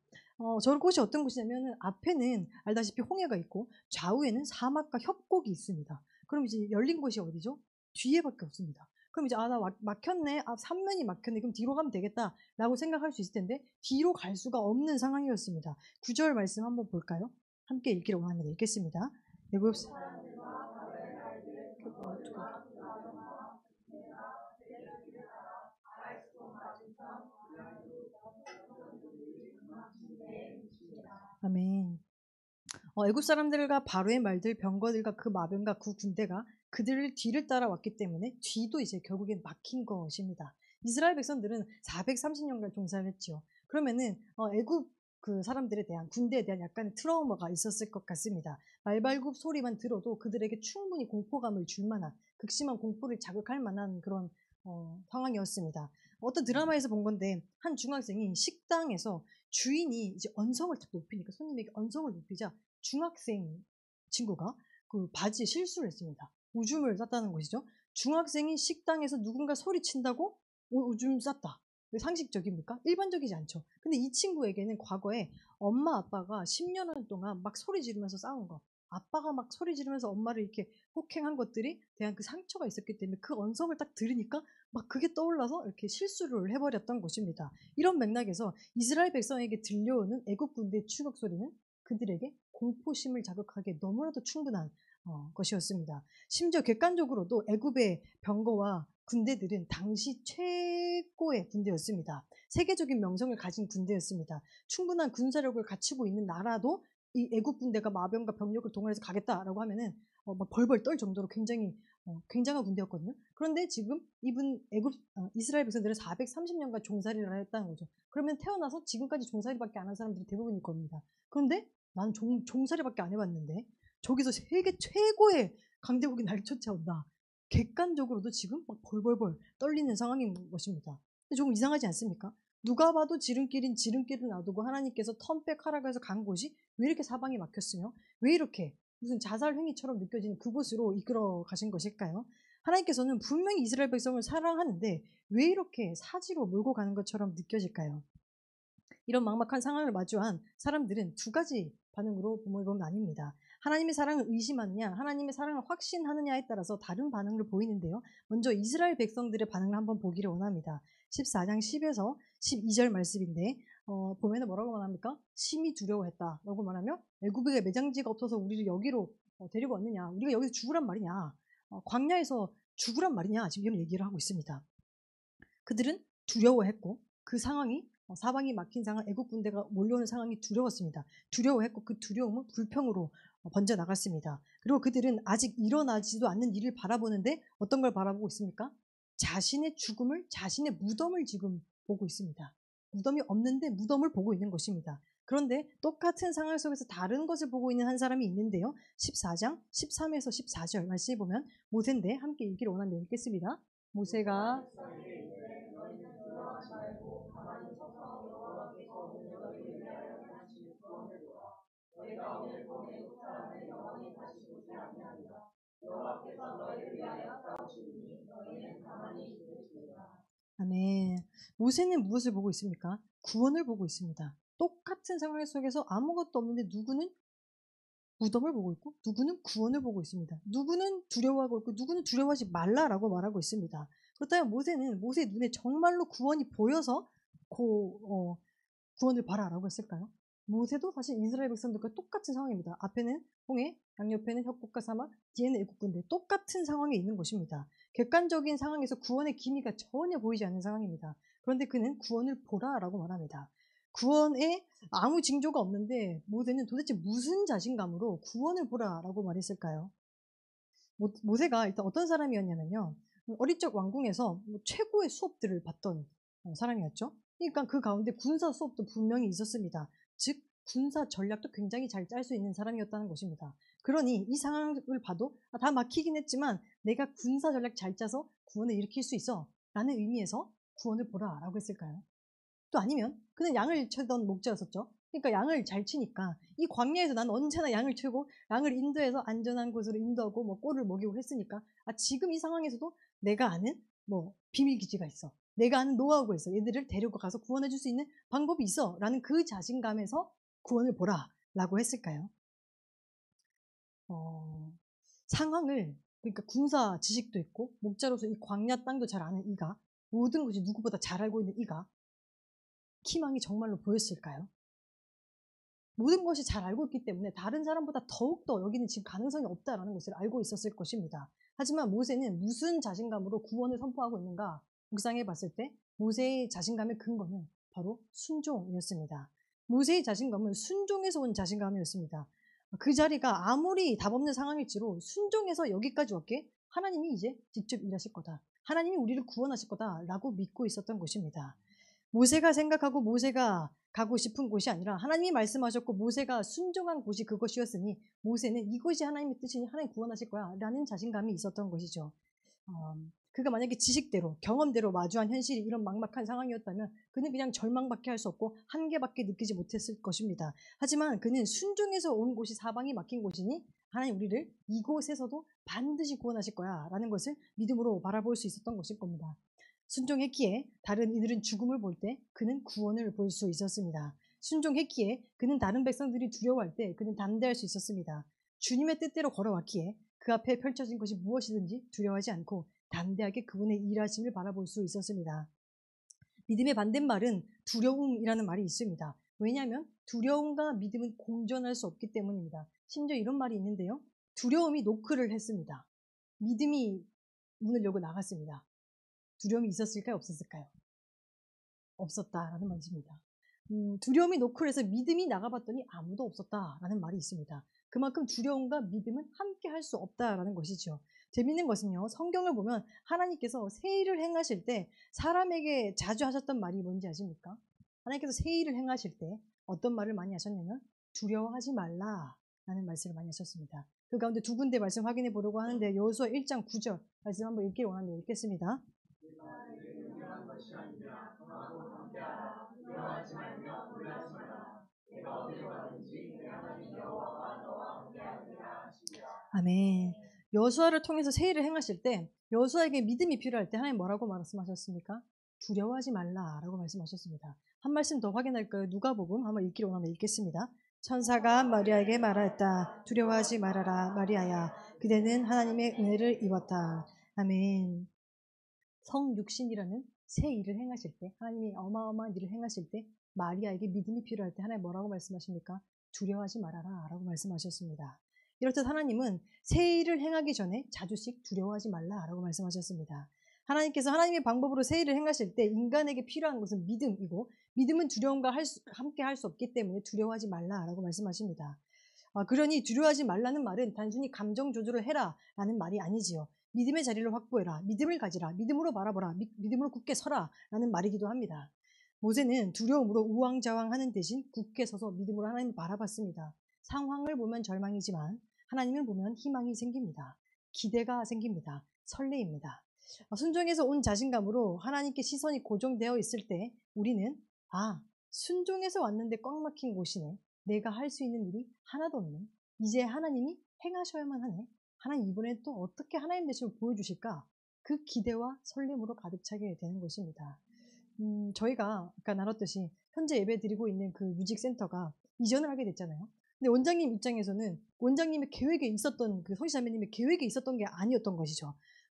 저런 곳이 어떤 곳이냐면 앞에는 알다시피 홍해가 있고 좌우에는 사막과 협곡이 있습니다. 그럼 이제 열린 곳이 어디죠? 뒤에밖에 없습니다. 그럼 이제 나 막혔네. 삼면이 막혔네. 그럼 뒤로 가면 되겠다라고 생각할 수 있을 텐데 뒤로 갈 수가 없는 상황이었습니다. 9절 말씀 한번 볼까요? 함께 읽기로 합니다. 읽겠습니다. 애굽 아멘. 애굽 사람들과 바로의 말들, 병거들과 그 마병과 그 군대가 그들을 뒤를 따라왔기 때문에 뒤도 이제 결국엔 막힌 것입니다. 이스라엘 백성들은 430년간 종살을 했죠. 그러면은 애굽 그 사람들에 대한 군대에 대한 약간의 트라우마가 있었을 것 같습니다. 말발굽 소리만 들어도 그들에게 충분히 공포감을 줄 만한 극심한 공포를 자극할 만한 그런 상황이었습니다. 어떤 드라마에서 본 건데 한 중학생이 식당에서 주인이 이제 언성을 딱 높이니까 손님에게 언성을 높이자 중학생 친구가 그 바지에 실수를 했습니다. 오줌을 쌌다는 것이죠. 중학생이 식당에서 누군가 소리친다고 오줌 쌌다. 상식적입니까? 일반적이지 않죠. 근데 이 친구에게는 과거에 엄마 아빠가 10년 동안 막 소리 지르면서 싸운 거, 아빠가 막 소리 지르면서 엄마를 이렇게 폭행한 것들이 대한 그 상처가 있었기 때문에 그 언성을 딱 들으니까 막 그게 떠올라서 이렇게 실수를 해버렸던 것입니다. 이런 맥락에서 이스라엘 백성에게 들려오는 애국 군대의 추격 소리는 그들에게 공포심을 자극하기에 너무나도 충분한 것이었습니다. 심지어 객관적으로도 애굽의 병거와 군대들은 당시 최고의 군대였습니다. 세계적인 명성을 가진 군대였습니다. 충분한 군사력을 갖추고 있는 나라도 이 애국 군대가 마병과 병력을 동원해서 가겠다라고 하면은 막 벌벌 떨 정도로 굉장히 굉장한 군대였거든요. 그런데 지금 이스라엘 백성들은 430년간 종살이를 했다는 거죠. 그러면 태어나서 지금까지 종살이밖에 안 한 사람들이 대부분일 겁니다. 그런데 나는 종살이밖에 안 해봤는데 저기서 세계 최고의 강대국이 날 쫓아온다. 객관적으로도 지금 막 벌벌벌 떨리는 상황인 것입니다. 근데 조금 이상하지 않습니까? 누가 봐도 지름길인 지름길을 놔두고 하나님께서 턴백하라고 해서 간 곳이 왜 이렇게 사방이 막혔으며 왜 이렇게 무슨 자살 행위처럼 느껴지는 그곳으로 이끌어 가신 것일까요? 하나님께서는 분명히 이스라엘 백성을 사랑하는데 왜 이렇게 사지로 몰고 가는 것처럼 느껴질까요? 이런 막막한 상황을 마주한 사람들은 두 가지 반응으로 보면 나뉩니다. 하나님의 사랑을 의심하느냐, 하나님의 사랑을 확신하느냐에 따라서 다른 반응을 보이는데요. 먼저 이스라엘 백성들의 반응을 한번 보기를 원합니다. 14장 10에서 12절 말씀인데 보면 뭐라고 말합니까? 심히 두려워했다라고 말하며 애굽에 매장지가 없어서 우리를 여기로 데리고 왔느냐, 우리가 여기서 죽으란 말이냐, 광야에서 죽으란 말이냐, 지금 이런 얘기를 하고 있습니다. 그들은 두려워했고 그 상황이 사방이 막힌 상황, 애국 군대가 몰려오는 상황이 두려웠습니다. 두려워했고 그 두려움은 불평으로 번져 나갔습니다. 그리고 그들은 아직 일어나지도 않는 일을 바라보는데 어떤 걸 바라보고 있습니까? 자신의 죽음을, 자신의 무덤을 지금 보고 있습니다. 무덤이 없는데 무덤을 보고 있는 것입니다. 그런데 똑같은 상황 속에서 다른 것을 보고 있는 한 사람이 있는데요. 14장 13에서 14절 말씀해 보면 모세인데 함께 읽기를 원하면 읽겠습니다. 모세가 아멘. 모세는 무엇을 보고 있습니까? 구원을 보고 있습니다. 똑같은 상황 속에서 아무것도 없는데 누구는 무덤을 보고 있고 누구는 구원을 보고 있습니다. 누구는 두려워하고 있고 누구는 두려워하지 말라라고 말하고 있습니다. 그렇다면 모세는 모세의 눈에 정말로 구원이 보여서 구원을 봐라라고 했을까요? 모세도 사실 이스라엘 백성들과 똑같은 상황입니다. 앞에는 홍해, 양옆에는 혁국과 사막, 뒤에는 애국군대, 똑같은 상황에 있는 것입니다. 객관적인 상황에서 구원의 기미가 전혀 보이지 않는 상황입니다. 그런데 그는 구원을 보라라고 말합니다. 구원에 아무 징조가 없는데 모세는 도대체 무슨 자신감으로 구원을 보라라고 말했을까요? 모세가 일단 어떤 사람이었냐면요. 어릴 적 왕궁에서 최고의 수업들을 받던 사람이었죠. 그러니까 그 가운데 군사 수업도 분명히 있었습니다. 즉 군사 전략도 굉장히 잘 짤 수 있는 사람이었다는 것입니다. 그러니 이 상황을 봐도 다 막히긴 했지만 내가 군사 전략 잘 짜서 구원을 일으킬 수 있어 라는 의미에서 구원을 보라 라고 했을까요? 또 아니면 그는 양을 치던 목자였었죠. 그러니까 양을 잘 치니까 이 광야에서 난 언제나 양을 치고 양을 인도해서 안전한 곳으로 인도하고 뭐 꼴을 먹이고 했으니까 지금 이 상황에서도 내가 아는 비밀기지가 있어. 내가 아는 노하우가 있어. 얘들을 데리고 가서 구원해 줄 수 있는 방법이 있어. 라는 그 자신감에서 구원을 보라 라고 했을까요? 상황을 그러니까 군사 지식도 있고 목자로서 이 광야 땅도 잘 아는 이가 모든 것이 누구보다 잘 알고 있는 이가 희망이 정말로 보였을까요? 모든 것이 잘 알고 있기 때문에 다른 사람보다 더욱더 여기는 지금 가능성이 없다라는 것을 알고 있었을 것입니다. 하지만 모세는 무슨 자신감으로 구원을 선포하고 있는가 묵상해 봤을 때 모세의 자신감의 근거는 바로 순종이었습니다. 모세의 자신감은 순종에서 온 자신감이었습니다. 그 자리가 아무리 답 없는 상황일지로 순종해서 여기까지 왔기에 하나님이 이제 직접 일하실 거다. 하나님이 우리를 구원하실 거다라고 믿고 있었던 것입니다. 모세가 생각하고 모세가 가고 싶은 곳이 아니라 하나님이 말씀하셨고 모세가 순종한 곳이 그것이었으니 모세는 이것이 하나님의 뜻이니 하나님 구원하실 거야 라는 자신감이 있었던 것이죠. 그가 만약에 지식대로 경험대로 마주한 현실이 이런 막막한 상황이었다면 그는 그냥 절망밖에 할 수 없고 한계밖에 느끼지 못했을 것입니다. 하지만 그는 순종해서 온 곳이 사방이 막힌 곳이니 하나님 우리를 이곳에서도 반드시 구원하실 거야 라는 것을 믿음으로 바라볼 수 있었던 것일 겁니다. 순종했기에 다른 이들은 죽음을 볼 때 그는 구원을 볼 수 있었습니다. 순종했기에 그는 다른 백성들이 두려워할 때 그는 담대할 수 있었습니다. 주님의 뜻대로 걸어왔기에 그 앞에 펼쳐진 것이 무엇이든지 두려워하지 않고 담대하게 그분의 일하심을 바라볼 수 있었습니다. 믿음의 반대말은 두려움이라는 말이 있습니다. 왜냐하면 두려움과 믿음은 공존할 수 없기 때문입니다. 심지어 이런 말이 있는데요. 두려움이 노크를 했습니다. 믿음이 문을 열고 나갔습니다. 두려움이 있었을까요? 없었을까요? 없었다라는 말입니다. 두려움이 노크를 해서 믿음이 나가봤더니 아무도 없었다라는 말이 있습니다. 그만큼 두려움과 믿음은 함께 할 수 없다라는 것이죠. 재밌는 것은요. 성경을 보면 하나님께서 새 일을 행하실 때 사람에게 자주 하셨던 말이 뭔지 아십니까? 하나님께서 새 일을 행하실 때 어떤 말을 많이 하셨냐면 두려워하지 말라라는 말씀을 많이 하셨습니다. 그 가운데 두 군데 말씀 확인해 보려고 하는데 여호수아 1장 9절 말씀 한번 읽기를 원하는데 읽겠습니다. 아멘. 여호수아를 통해서 새 일을 행하실 때 여호수아에게 믿음이 필요할 때 하나님 뭐라고 말씀하셨습니까? 두려워하지 말라라고 말씀하셨습니다. 한 말씀 더 확인할까요? 누가복음 한번 읽기를 원하면 읽겠습니다. 천사가 마리아에게 말하였다. 두려워하지 말아라 마리아야. 그대는 하나님의 은혜를 입었다. 아멘. 성육신이라는 새 일을 행하실 때 하나님이 어마어마한 일을 행하실 때 마리아에게 믿음이 필요할 때 하나님 뭐라고 말씀하십니까? 두려워하지 말아라 라고 말씀하셨습니다. 이렇듯 하나님은 새 일을 행하기 전에 자주씩 두려워하지 말라라고 말씀하셨습니다. 하나님께서 하나님의 방법으로 새 일을 행하실 때 인간에게 필요한 것은 믿음이고 믿음은 두려움과 함께 할 수 없기 때문에 두려워하지 말라라고 말씀하십니다. 그러니 두려워하지 말라는 말은 단순히 감정 조절을 해라라는 말이 아니지요. 믿음의 자리를 확보해라. 믿음을 가지라. 믿음으로 바라보라. 믿음으로 굳게 서라 라는 말이기도 합니다. 모세는 두려움으로 우왕좌왕하는 대신 굳게 서서 믿음으로 하나님을 바라봤습니다. 상황을 보면 절망이지만 하나님을 보면 희망이 생깁니다. 기대가 생깁니다. 설레입니다. 순종에서 온 자신감으로 하나님께 시선이 고정되어 있을 때 우리는 순종해서 왔는데 꽉 막힌 곳이네. 내가 할 수 있는 일이 하나도 없네. 이제 하나님이 행하셔야만 하네. 하나님 이번에 또 어떻게 하나님 되심을 보여주실까? 그 기대와 설렘으로 가득 차게 되는 것입니다. 저희가 아까 나눴듯이 현재 예배 드리고 있는 그 뮤직센터가 이전을 하게 됐잖아요. 근데 원장님 입장에서는 원장님의 계획에 있었던 그 성시자매님의 계획에 있었던 게 아니었던 것이죠.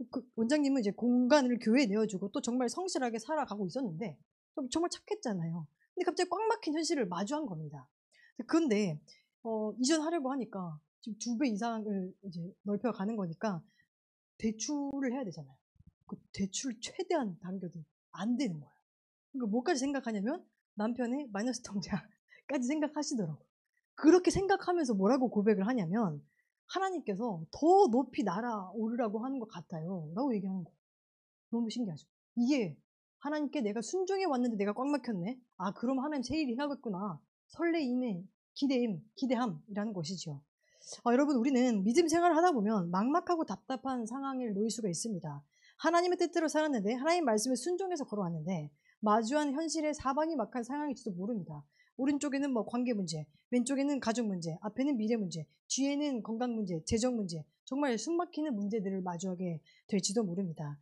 그 원장님은 이제 공간을 교회에 내어주고 또 정말 성실하게 살아가고 있었는데 정말 착했잖아요. 근데 갑자기 꽉 막힌 현실을 마주한 겁니다. 그런데 이전하려고 하니까 지금 2배 이상을 이제 넓혀가는 거니까 대출을 해야 되잖아요. 그 대출 최대한 당겨도 안 되는 거예요. 그러니까 뭐까지 생각하냐면 남편의 마이너스 통장까지 생각하시더라고요. 그렇게 생각하면서 뭐라고 고백을 하냐면 하나님께서 더 높이 날아오르라고 하는 것 같아요 라고 얘기하는 거예요. 너무 신기하죠. 이게 하나님께 내가 순종해 왔는데 내가 꽉 막혔네. 그럼 하나님 새 일이 행하겠구나. 설레임의 기대함이라는 것이죠. 여러분 우리는 믿음 생활을 하다 보면 막막하고 답답한 상황에 놓일 수가 있습니다. 하나님의 뜻대로 살았는데 하나님 말씀에 순종해서 걸어왔는데 마주한 현실의 사방이 막한 상황일지도 모릅니다. 오른쪽에는 관계 문제, 왼쪽에는 가족 문제, 앞에는 미래 문제, 뒤에는 건강 문제, 재정 문제, 정말 숨막히는 문제들을 마주하게 될지도 모릅니다.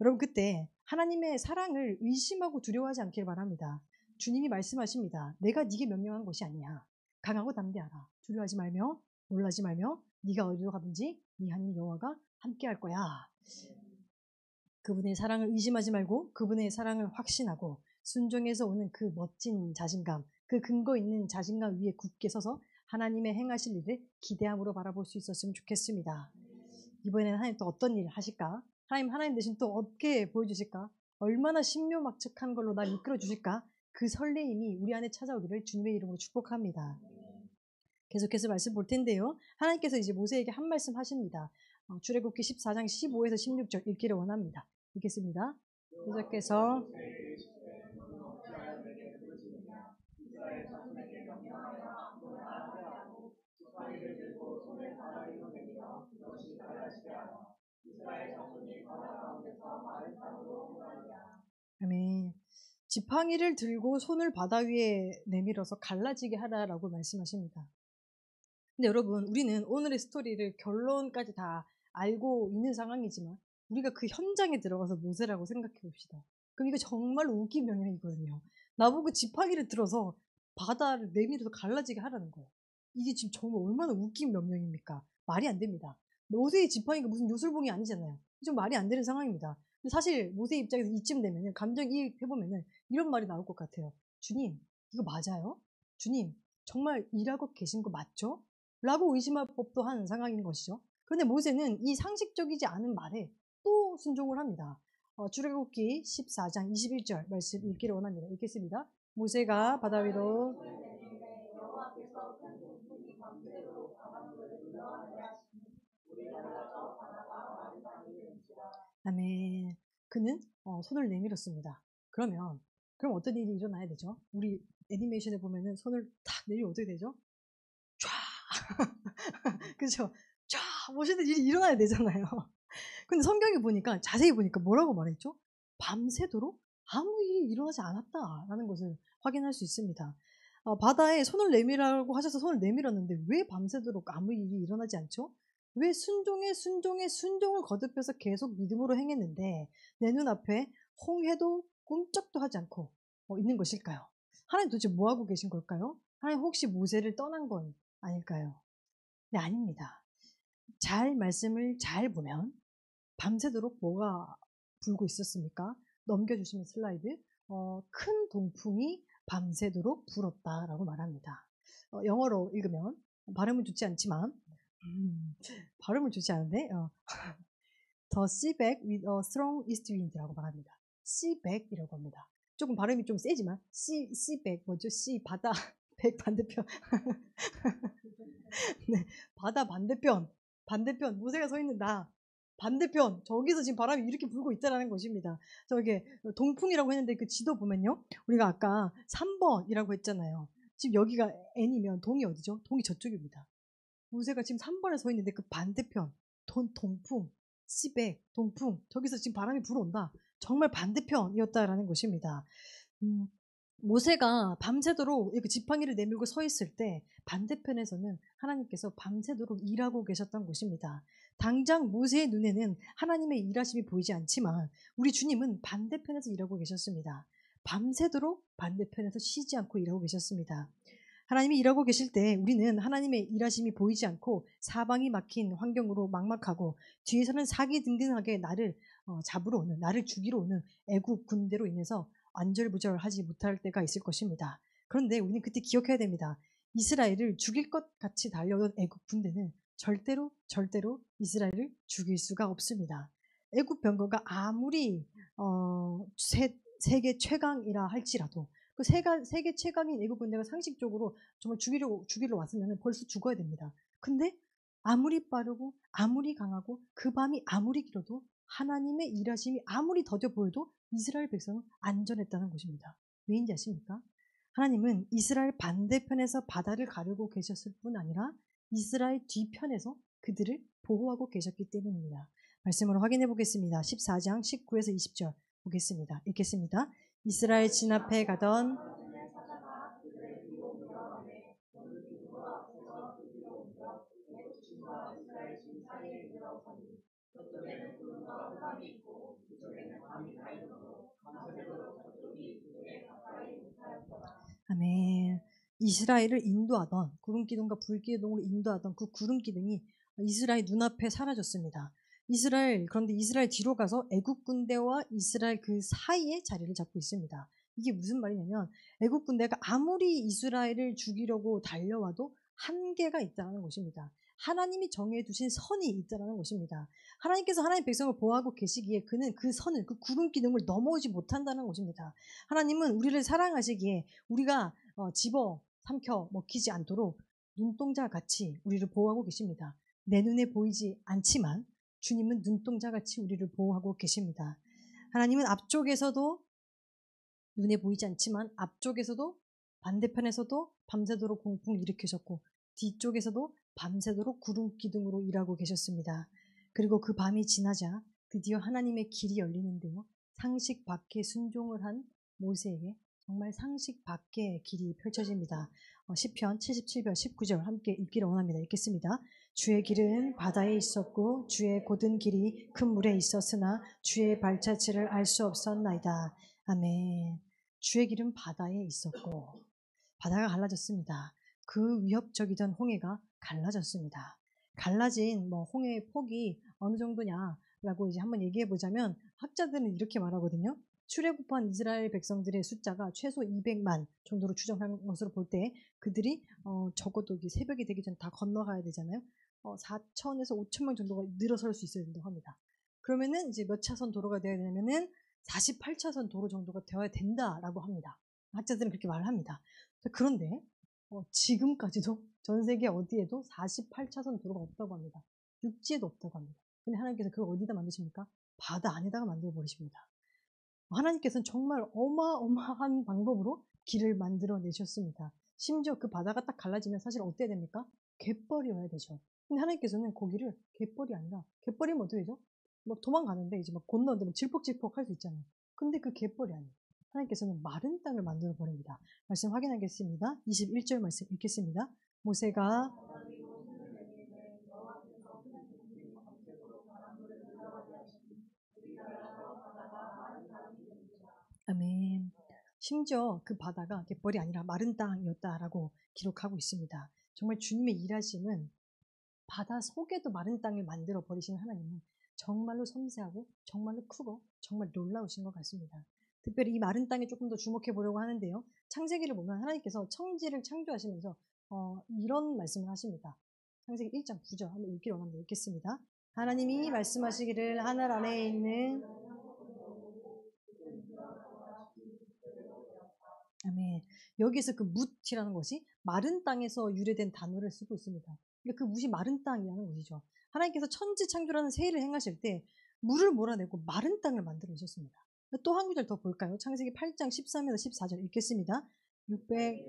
여러분 그때 하나님의 사랑을 의심하고 두려워하지 않길 바랍니다. 주님이 말씀하십니다. 내가 네게 명령한 것이 아니야. 강하고 담대하라. 두려워하지 말며 놀라지 말며 네가 어디로 가든지 네 하나님 여호와가 함께할 거야. 그분의 사랑을 의심하지 말고 그분의 사랑을 확신하고 순종에서 오는 그 멋진 자신감, 그 근거 있는 자신감 위에 굳게 서서 하나님의 행하실 일을 기대함으로 바라볼 수 있었으면 좋겠습니다. 이번에는 하나님 또 어떤 일 하실까? 하나님 대신 또 어떻게 보여주실까? 얼마나 신묘막측한 걸로 날 이끌어 주실까? 그 설레임이 우리 안에 찾아오기를 주님의 이름으로 축복합니다. 계속해서 말씀 볼 텐데요. 하나님께서 이제 모세에게 한 말씀 하십니다. 출애굽기 14장 15에서 16절 읽기를 원합니다. 읽겠습니다. 계속해서 아멘. 지팡이를 들고 손을 바다 위에 내밀어서 갈라지게 하라라고 말씀하십니다. 근데 여러분 우리는 오늘의 스토리를 결론까지 다 알고 있는 상황이지만 우리가 그 현장에 들어가서 모세라고 생각해 봅시다. 그럼 이거 정말로 웃긴 명령이거든요. 나보고 지팡이를 들어서 바다를 내밀어서 갈라지게 하라는 거예요. 이게 지금 정말 얼마나 웃긴 명령입니까? 말이 안 됩니다. 모세의 지팡이가 무슨 요술봉이 아니잖아요. 좀 말이 안 되는 상황입니다. 근데 사실 모세 입장에서 이쯤 되면 감정이입해보면 이런 말이 나올 것 같아요. 주님 이거 맞아요? 주님 정말 일하고 계신 거 맞죠? 라고 의심할 법도 한 상황인 것이죠. 그런데 모세는 이 상식적이지 않은 말에 또 순종을 합니다. 출애굽기 14장 21절 말씀 읽기를 원합니다. 읽겠습니다. 모세가 바다 위로 아멘. 그는 손을 내밀었습니다. 그럼 어떤 일이 일어나야 되죠? 우리 애니메이션에 보면은 손을 탁 내리면 어떻게 되죠? 쫙! 그죠? 쫙! 멋있는 일이 일어나야 되잖아요. 근데 성경에 보니까, 자세히 보니까 뭐라고 말했죠? 밤새도록 아무 일이 일어나지 않았다라는 것을 확인할 수 있습니다. 바다에 손을 내밀라고 하셔서 손을 내밀었는데 왜 밤새도록 아무 일이 일어나지 않죠? 왜 순종을 거듭해서 계속 믿음으로 행했는데 내 눈앞에 홍해도 꿈쩍도 하지 않고 있는 것일까요? 하나님 도대체 뭐하고 계신 걸까요? 하나님 혹시 모세를 떠난 건 아닐까요? 네, 아닙니다. 말씀을 잘 보면 밤새도록 뭐가 불고 있었습니까? 넘겨주시면 슬라이드. 큰 동풍이 밤새도록 불었다라고 말합니다. 영어로 읽으면 발음은 좋지 않지만 발음은 좋지 않은데 The sea back with a strong east wind라고 말합니다. sea back이라고 합니다. 조금 발음이 좀 세지만 sea back 뭐죠? sea 바다 백 반대편. 네, 바다 반대편 모세가 서 있는 나 반대편 저기서 지금 바람이 이렇게 불고 있다라는 것입니다. 저게 동풍이라고 했는데 그 지도 보면요, 우리가 아까 3번이라고 했잖아요. 지금 여기가 N이면 동이 어디죠? 동이 저쪽입니다. 모세가 지금 3번에 서 있는데 그 반대편 동풍 시백 동풍 저기서 지금 바람이 불어온다. 정말 반대편이었다라는 것입니다. 모세가 밤새도록 이렇게 지팡이를 내밀고 서 있을 때 반대편에서는 하나님께서 밤새도록 일하고 계셨던 것입니다. 당장 모세의 눈에는 하나님의 일하심이 보이지 않지만 우리 주님은 반대편에서 일하고 계셨습니다. 밤새도록 반대편에서 쉬지 않고 일하고 계셨습니다. 하나님이 일하고 계실 때 우리는 하나님의 일하심이 보이지 않고 사방이 막힌 환경으로 막막하고 뒤에서는 사기등등하게 나를 잡으러 오는, 나를 죽이러 오는 애국 군대로 인해서 안절부절하지 못할 때가 있을 것입니다. 그런데 우리는 그때 기억해야 됩니다. 이스라엘을 죽일 것 같이 달려오던 애국 군대는 절대로 이스라엘을 죽일 수가 없습니다. 애국 병거가 아무리 세계 최강이라 할지라도 그 세계 최강인 애국 군대가 상식적으로 정말 죽이러 왔으면 벌써 죽어야 됩니다. 근데 아무리 빠르고 아무리 강하고 그 밤이 아무리 길어도 하나님의 일하심이 아무리 더뎌 보여도 이스라엘 백성은 안전했다는 것입니다. 왜인지 아십니까? 하나님은 이스라엘 반대편에서 바다를 가르고 계셨을 뿐 아니라 이스라엘 뒤편에서 그들을 보호하고 계셨기 때문입니다. 말씀으로 확인해 보겠습니다. 14장 19에서 20절 보겠습니다. 읽겠습니다. 이스라엘 진 앞에 가던 아멘. 이스라엘을 인도하던 구름기둥과 불기둥으로 인도하던 그 구름기둥이 이스라엘 눈앞에 사라졌습니다. 그런데 이스라엘 뒤로 가서 애국 군대와 이스라엘 그 사이에 자리를 잡고 있습니다. 이게 무슨 말이냐면 애국 군대가 아무리 이스라엘을 죽이려고 달려와도 한계가 있다는 것입니다. 하나님이 정해두신 선이 있다는 것입니다. 하나님께서 하나님 백성을 보호하고 계시기에 그는 그 선을, 그 구름기둥을 넘어오지 못한다는 것입니다. 하나님은 우리를 사랑하시기에 우리가 집어 삼켜 먹히지 않도록 눈동자 같이 우리를 보호하고 계십니다. 내 눈에 보이지 않지만 주님은 눈동자 같이 우리를 보호하고 계십니다. 하나님은 앞쪽에서도 눈에 보이지 않지만 앞쪽에서도 반대편에서도 밤새도록 공풍을 일으키셨고 뒤쪽에서도 밤새도록 구름 기둥으로 일하고 계셨습니다. 그리고 그 밤이 지나자 드디어 하나님의 길이 열리는데요. 상식 밖에 순종을 한 모세에게 정말 상식 밖의 길이 펼쳐집니다. 시편 77편 19절 함께 읽기를 원합니다. 읽겠습니다. 주의 길은 바다에 있었고 주의 곧은 길이 큰 물에 있었으나 주의 발자취를 알 수 없었나이다. 아멘. 주의 길은 바다에 있었고 바다가 갈라졌습니다. 그 위협적이던 홍해가 갈라졌습니다. 갈라진 홍해의 폭이 어느 정도냐라고 이제 한번 얘기해 보자면 학자들은 이렇게 말하거든요. 출애굽한 이스라엘 백성들의 숫자가 최소 200만 정도로 추정한 것으로 볼 때 그들이 적어도 새벽이 되기 전에 다 건너가야 되잖아요. 4천에서 5천 명 정도가 늘어설 수 있어야 된다고 합니다. 그러면은 이제 몇 차선 도로가 되어야 되냐면은 48차선 도로 정도가 되어야 된다라고 합니다. 학자들은 그렇게 말을 합니다. 그런데 지금까지도 전 세계 어디에도 48차선 도로가 없다고 합니다. 육지에도 없다고 합니다. 근데 하나님께서 그걸 어디다 만드십니까? 바다 안에다가 만들어 버리십니다. 하나님께서는 정말 어마어마한 방법으로 길을 만들어 내셨습니다. 심지어 그 바다가 딱 갈라지면 사실 어때야 됩니까? 갯벌이어야 되죠. 근데 하나님께서는 거기를 갯벌이 아니라, 갯벌이면 어떻게 되죠? 도망가는데 이제 건너는데 질퍽질퍽 할 수 있잖아요. 근데 그 갯벌이 아니에요. 하나님께서는 마른 땅을 만들어 버립니다. 말씀 확인하겠습니다. 21절 말씀 읽겠습니다. 모세가 아멘. 심지어 그 바다가 갯벌이 아니라 마른 땅이었다라고 기록하고 있습니다. 정말 주님의 일하심은 바다 속에도 마른 땅을 만들어 버리시는 하나님은 정말로 섬세하고 정말로 크고 정말 놀라우신 것 같습니다. 특별히 이 마른 땅에 조금 더 주목해 보려고 하는데요. 창세기를 보면 하나님께서 청지를 창조하시면서 이런 말씀을 하십니다. 창세기 1장 9절 한번 읽기로 합니다. 읽겠습니다. 하나님이 말씀하시기를 하늘 안에 있는 아멘. 여기서 그 뭇이라는 것이 마른 땅에서 유래된 단어를 쓰고 있습니다. 그러니까 그 뭇이 마른 땅이라는 것이죠. 하나님께서 천지 창조라는 세일을 행하실 때 물을 몰아내고 마른 땅을 만들어 주셨습니다. 또 한 구절 더 볼까요? 창세기 8장 13에서 14절 읽겠습니다. 600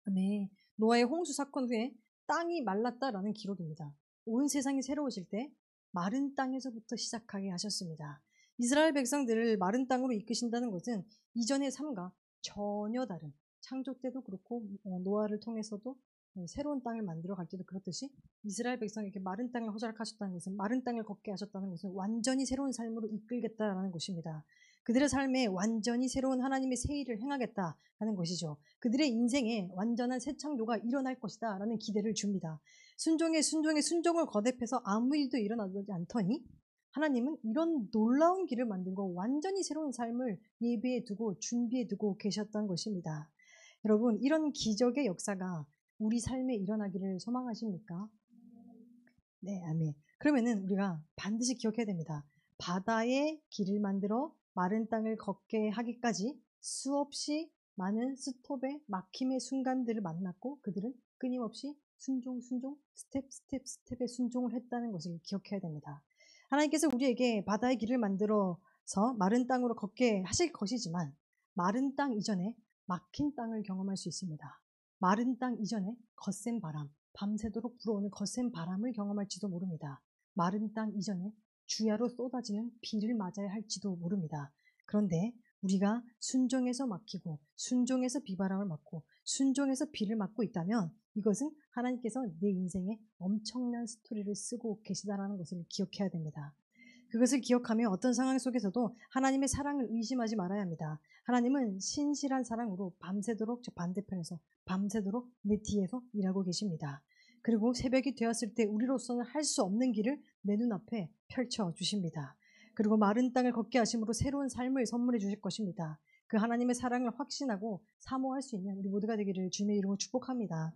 네, 노아의 홍수 사건 후에 땅이 말랐다라는 기록입니다. 온 세상이 새로워질 때 마른 땅에서부터 시작하게 하셨습니다. 이스라엘 백성들을 마른 땅으로 이끄신다는 것은 이전의 삶과 전혀 다른 창조 때도 그렇고 노아를 통해서도 새로운 땅을 만들어 갈 때도 그렇듯이 이스라엘 백성에게 마른 땅을 허락하셨다는 것은 마른 땅을 걷게 하셨다는 것은 완전히 새로운 삶으로 이끌겠다라는 것입니다. 그들의 삶에 완전히 새로운 하나님의 새 일을 행하겠다라는 것이죠. 그들의 인생에 완전한 새 창조가 일어날 것이다 라는 기대를 줍니다. 순종을 거듭해서 아무 일도 일어나지 않더니 하나님은 이런 놀라운 길을 만들고 완전히 새로운 삶을 예비해 두고 준비해 두고 계셨던 것입니다. 여러분, 이런 기적의 역사가 우리 삶에 일어나기를 소망하십니까? 네, 아멘. 그러면은 우리가 반드시 기억해야 됩니다. 바다의 길을 만들어 마른 땅을 걷게 하기까지 수없이 많은 스톱의 막힘의 순간들을 만났고 그들은 끊임없이 순종, 스텝의 순종을 했다는 것을 기억해야 됩니다. 하나님께서 우리에게 바다의 길을 만들어서 마른 땅으로 걷게 하실 것이지만 마른 땅 이전에 막힌 땅을 경험할 수 있습니다. 마른 땅 이전에 거센 바람, 밤새도록 불어오는 거센 바람을 경험할지도 모릅니다. 마른 땅 이전에 주야로 쏟아지는 비를 맞아야 할지도 모릅니다. 그런데 우리가 순종해서 막히고 순종해서 비바람을 맞고 순종해서 비를 맞고 있다면 이것은 하나님께서 내 인생에 엄청난 스토리를 쓰고 계시다라는 것을 기억해야 됩니다. 그것을 기억하며 어떤 상황 속에서도 하나님의 사랑을 의심하지 말아야 합니다. 하나님은 신실한 사랑으로 밤새도록 저 반대편에서 밤새도록 내 뒤에서 일하고 계십니다. 그리고 새벽이 되었을 때 우리로서는 할 수 없는 길을 내 눈앞에 펼쳐 주십니다. 그리고 마른 땅을 걷게 하심으로 새로운 삶을 선물해 주실 것입니다. 그 하나님의 사랑을 확신하고 사모할 수 있는 우리 모두가 되기를 주님의 이름으로 축복합니다.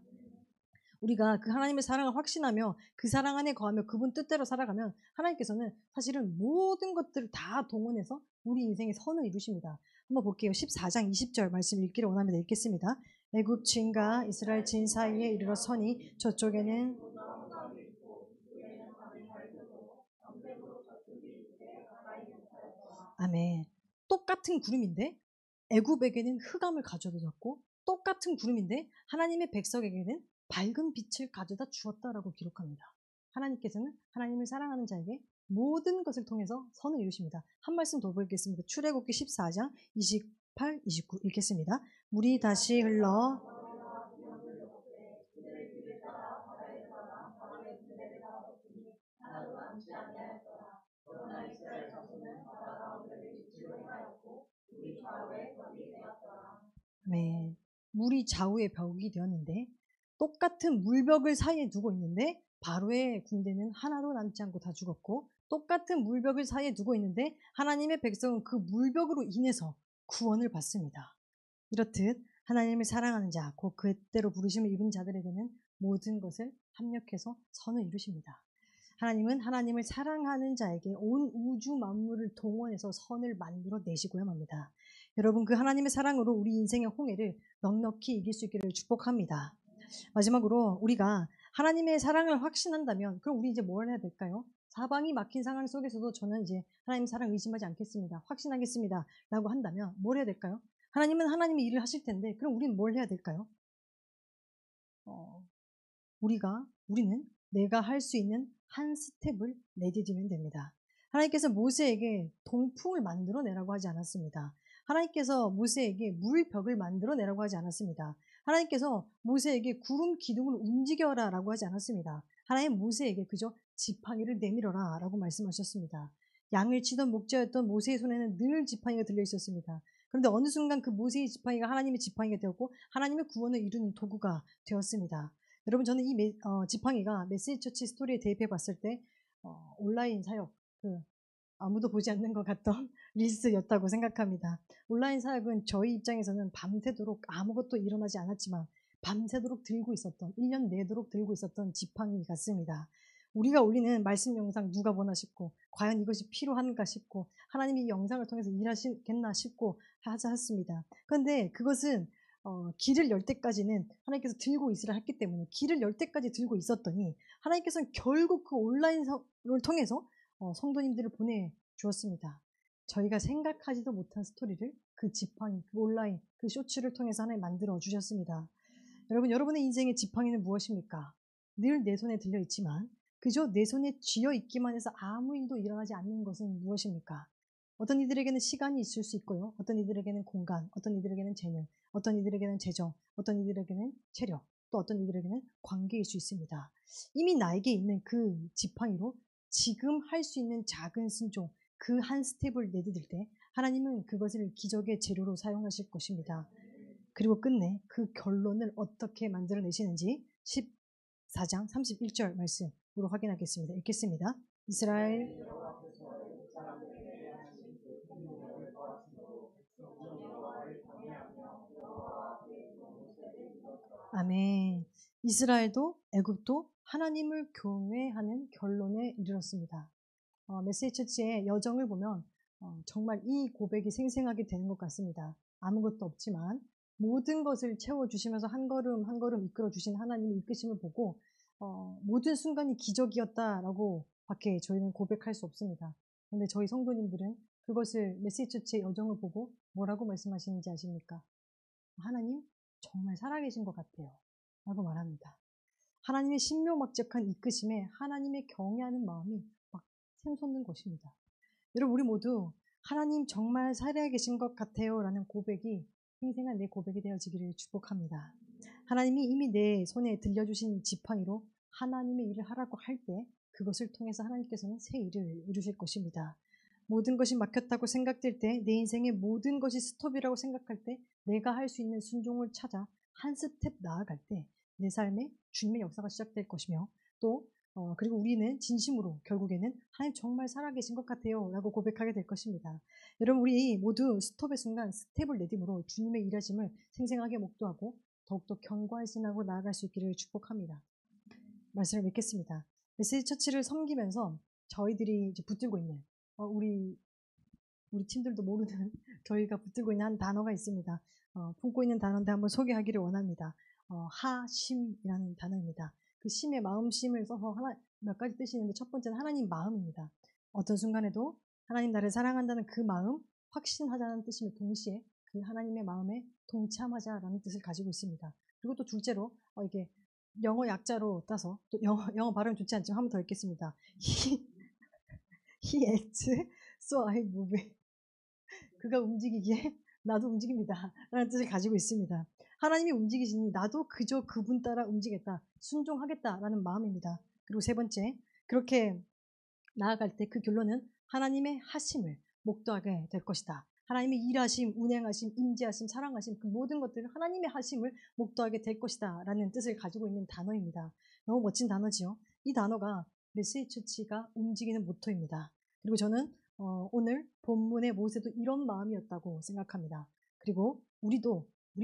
우리가 그 하나님의 사랑을 확신하며 그 사랑 안에 거하며 그분 뜻대로 살아가면 하나님께서는 사실은 모든 것들을 다 동원해서 우리 인생에 선을 이루십니다. 한번 볼게요. 14장 20절 말씀 읽기를 원합니다. 읽겠습니다. 애굽 진과 이스라엘 진 사이에 이르러 서니 저쪽에는 아멘. 똑같은 구름인데 애굽에게는 흑암을 가져다 줬고 똑같은 구름인데 하나님의 백성에게는 밝은 빛을 가져다 주었다라고 기록합니다. 하나님께서는 하나님을 사랑하는 자에게 모든 것을 통해서 선을 이루십니다. 한 말씀 더 보겠습니다. 출애굽기 14장 28, 29 읽겠습니다. 물이 다시 흘러 네, 물이 좌우의 벽이 되었는데 똑같은 물벽을 사이에 두고 있는데 바로의 군대는 하나도 남지 않고 다 죽었고 똑같은 물벽을 사이에 두고 있는데 하나님의 백성은 그 물벽으로 인해서 구원을 받습니다. 이렇듯 하나님을 사랑하는 자, 곧 그대로 부르심을 입은 자들에게는 모든 것을 합력해서 선을 이루십니다. 하나님은 하나님을 사랑하는 자에게 온 우주 만물을 동원해서 선을 만들어 내시고야 합니다. 여러분, 그 하나님의 사랑으로 우리 인생의 홍해를 넉넉히 이길 수 있기를 축복합니다. 마지막으로 우리가 하나님의 사랑을 확신한다면 그럼 우리 이제 뭘 해야 될까요? 사방이 막힌 상황 속에서도 저는 이제 하나님 사랑 의심하지 않겠습니다. 확신하겠습니다. 라고 한다면 뭘 해야 될까요? 하나님은 하나님의 일을 하실 텐데 그럼 우리는 뭘 해야 될까요? 우리는 내가 할 수 있는 한 스텝을 내디디면 됩니다. 하나님께서 모세에게 동풍을 만들어내라고 하지 않았습니다. 하나님께서 모세에게 물벽을 만들어내라고 하지 않았습니다. 하나님께서 모세에게 구름 기둥을 움직여라 라고 하지 않았습니다. 하나님 모세에게 그저 지팡이를 내밀어라 라고 말씀하셨습니다. 양을 치던 목자였던 모세의 손에는 늘 지팡이가 들려 있었습니다. 그런데 어느 순간 그 모세의 지팡이가 하나님의 지팡이가 되었고 하나님의 구원을 이루는 도구가 되었습니다. 여러분, 저는 이 지팡이가 메시지 처치 스토리에 대입해 봤을 때 온라인 사역, 아무도 보지 않는 것 같던 릴스였다고 생각합니다. 온라인 사역은 저희 입장에서는 밤새도록 아무것도 일어나지 않았지만 밤새도록 들고 있었던, 1년 내도록 들고 있었던 지팡이 같습니다. 우리가 올리는 말씀 영상 누가 보나 싶고, 과연 이것이 필요한가 싶고, 하나님이 이 영상을 통해서 일하시겠나 싶고 하셨습니다. 그런데 그것은 길을 열 때까지는 하나님께서 들고 있으라 했기 때문에 길을 열 때까지 들고 있었더니 하나님께서는 결국 그 온라인을 통해서 성도님들을 보내주었습니다. 저희가 생각하지도 못한 스토리를 그 지팡이, 그 온라인, 그 쇼츠를 통해서 하나님 만들어 주셨습니다. 여러분, 여러분의 인생의 지팡이는 무엇입니까? 늘 내 손에 들려 있지만 그저 내 손에 쥐어 있기만 해서 아무 일도 일어나지 않는 것은 무엇입니까? 어떤 이들에게는 시간이 있을 수 있고요. 어떤 이들에게는 공간, 어떤 이들에게는 재능, 어떤 이들에게는 재정, 어떤 이들에게는 체력, 또 어떤 이들에게는 관계일 수 있습니다. 이미 나에게 있는 그 지팡이로 지금 할 수 있는 작은 순종, 그 한 스텝을 내디딜 때 하나님은 그것을 기적의 재료로 사용하실 것입니다. 그리고 끝내 그 결론을 어떻게 만들어내시는지 14장 31절 말씀으로 확인하겠습니다. 읽겠습니다. 이스라엘 아멘. 이스라엘도 애굽도 하나님을 경외하는 결론에 이르렀습니다. 메시지처치의 여정을 보면 정말 이 고백이 생생하게 되는 것 같습니다. 아무것도 없지만 모든 것을 채워주시면서 한 걸음 한 걸음 이끌어주신 하나님의 이끄심을 보고 모든 순간이 기적이었다라고 밖에 저희는 고백할 수 없습니다. 그런데 저희 성도님들은 그것을 메시지처치의 여정을 보고 뭐라고 말씀하시는지 아십니까? 하나님 정말 살아계신 것 같아요 라고 말합니다. 하나님의 신묘막적한 이끄심에 하나님의 경외하는 마음이 막 샘솟는 것입니다. 여러분, 우리 모두 하나님 정말 살아계신 것 같아요 라는 고백이 생생한 내 고백이 되어지기를 축복합니다. 하나님이 이미 내 손에 들려주신 지팡이로 하나님의 일을 하라고 할 때 그것을 통해서 하나님께서는 새 일을 이루실 것입니다. 모든 것이 막혔다고 생각될 때, 내 인생의 모든 것이 스톱이라고 생각할 때 내가 할 수 있는 순종을 찾아 한 스텝 나아갈 때 내 삶에 주님의 역사가 시작될 것이며 또 그리고 우리는 진심으로 결국에는 하나님 정말 살아계신 것 같아요 라고 고백하게 될 것입니다. 여러분, 우리 모두 스톱의 순간 스텝을 내딛음으로 주님의 일하심을 생생하게 목도하고 더욱더 견고한 신앙으로 나아갈 수 있기를 축복합니다. 말씀을 맺겠습니다. 메시지처치를 섬기면서 저희들이 이제 붙들고 있는 우리 팀들도 모르는 저희가 붙들고 있는 한 단어가 있습니다. 품고 있는 단어인데 한번 소개하기를 원합니다. 하심이라는 단어입니다. 그 심의 마음심을 써서 몇 가지 뜻이 있는데 첫 번째는 하나님 마음입니다. 어떤 순간에도 하나님 나를 사랑한다는 그 마음, 확신하자는 뜻이며 동시에 그 하나님의 마음에 동참하자라는 뜻을 가지고 있습니다. 그리고 또 둘째로 이게 영어 약자로 따서 또 영어 발음 좋지 않지만 한 번 더 읽겠습니다. He acts, so I move. 그가 움직이기에 나도 움직입니다 라는 뜻을 가지고 있습니다. 하나님이 움직이시니 나도 그저 그분 따라 움직였다, 순종하겠다라는 마음입니다. 그리고 세 번째, 그렇게 나아갈 때 그 결론은 하나님의 하심을 목도하게 될 것이다. 하나님의 일하심, 운행하심, 임재하심, 사랑하심, 그 모든 것들을 하나님의 하심을 목도하게 될 것이다 라는 뜻을 가지고 있는 단어입니다. 너무 멋진 단어지요. 이 단어가 메시지처치가 움직이는 모토입니다. 그리고 저는 오늘 본문의 모세도 이런 마음이었다고 생각합니다. 그리고 우리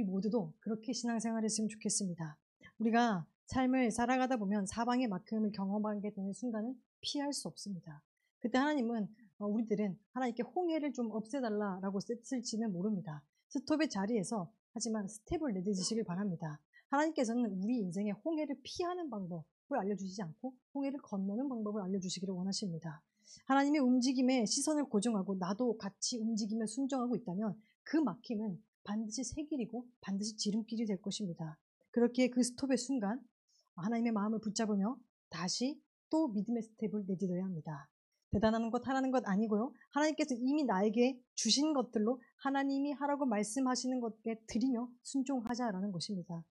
모두도 그렇게 신앙생활을 했으면 좋겠습니다. 우리가 삶을 살아가다 보면 사방의 막힘을 경험하게 되는 순간은 피할 수 없습니다. 그때 하나님은 우리들은 하나님께 홍해를 좀 없애달라라고 쓸지는 모릅니다. 스톱의 자리에서 하지만 스텝을 내딛으시길 바랍니다. 하나님께서는 우리 인생의 홍해를 피하는 방법을 알려주시지 않고 홍해를 건너는 방법을 알려주시기를 원하십니다. 하나님의 움직임에 시선을 고정하고 나도 같이 움직이며 순종하고 있다면 그 막힘은 반드시 새 길이고 반드시 지름길이 될 것입니다. 그렇게 그 스톱의 순간 하나님의 마음을 붙잡으며 다시 또 믿음의 스텝을 내딛어야 합니다. 대단한 것 하라는 것 아니고요. 하나님께서 이미 나에게 주신 것들로 하나님이 하라고 말씀하시는 것에 드리며 순종하자라는 것입니다.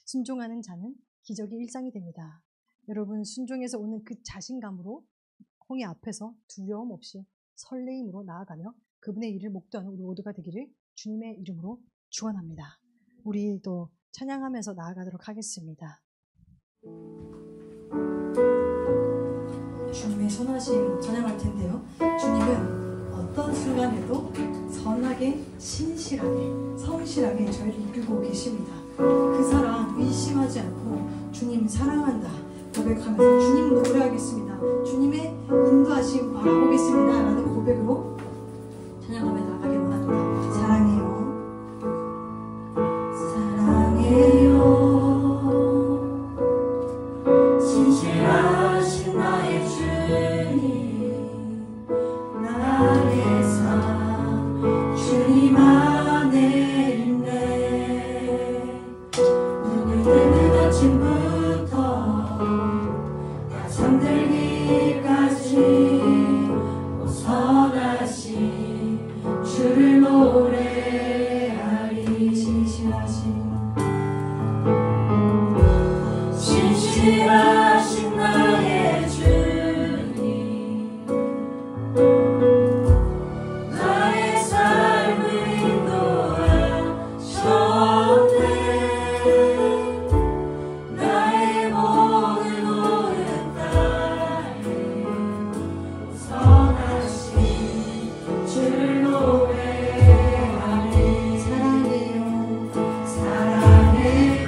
순종하는 자는 기적이 일상이 됩니다. 여러분, 순종에서 오는 그 자신감으로 홍해 앞에서 두려움 없이 설레임으로 나아가며 그분의 일을 목도하는 우리 모두가 되기를 주님의 이름으로 축원합니다. 우리 또 찬양하면서 나아가도록 하겠습니다. 주님의 선하심 찬양할 텐데요. 주님은 어떤 순간에도 선하게, 신실하게, 성실하게 저희를 이끌고 계십니다. 그 사랑 의심하지 않고 주님 사랑한다 고백하면서 주님 노래하겠습니다. 주님의 인도하심 바라보겠습니다 라는 고백으로 찬양하며 나가기 원합니다. 사랑해요. 신실하신 나의 주님, 나의 삶 주님 안에 있네. 눈을 뜨는 아침부터 나 잠들기까지 선하신 주를 노래하리. 신실하신 나의 주님, 나의 삶을 인도하셨네. 나의 모든 오른날에 선하신 주를 노래하리. 사랑해요, 사랑해요.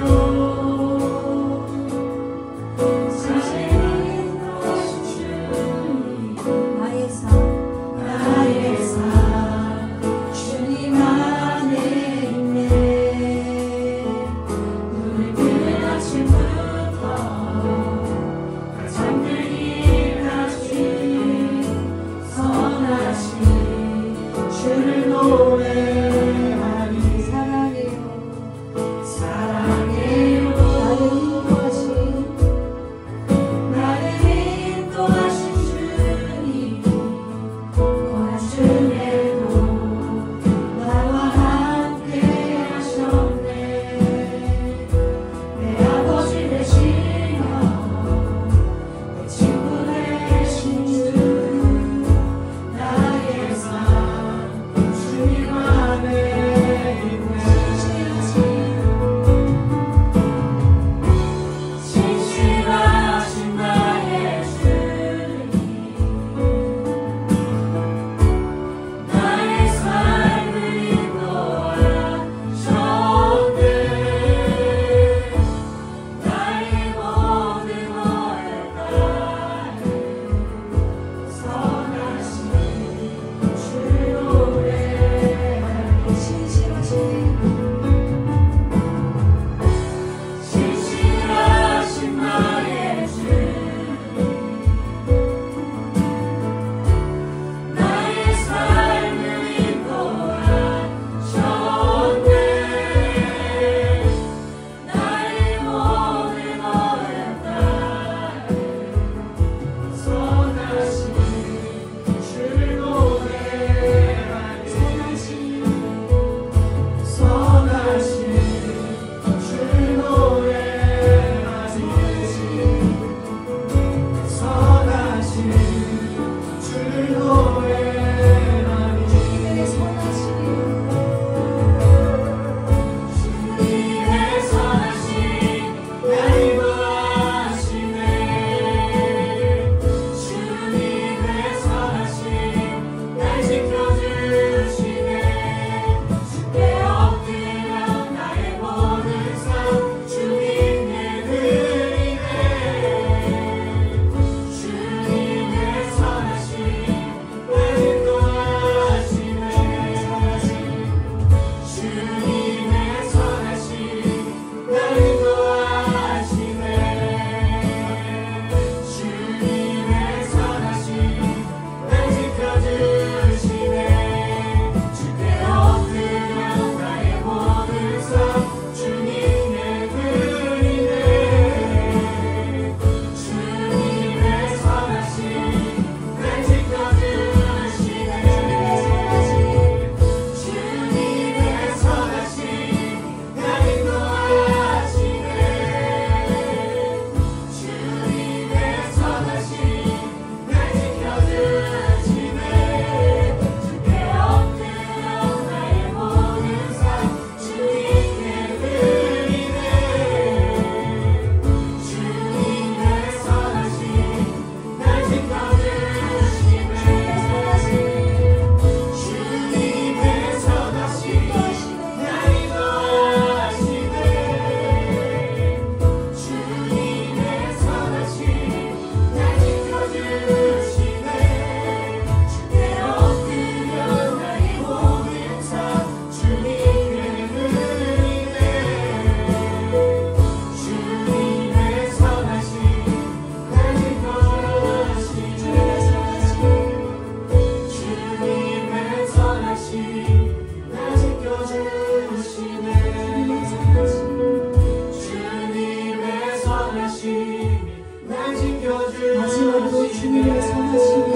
마지막으로 주님의 선하심이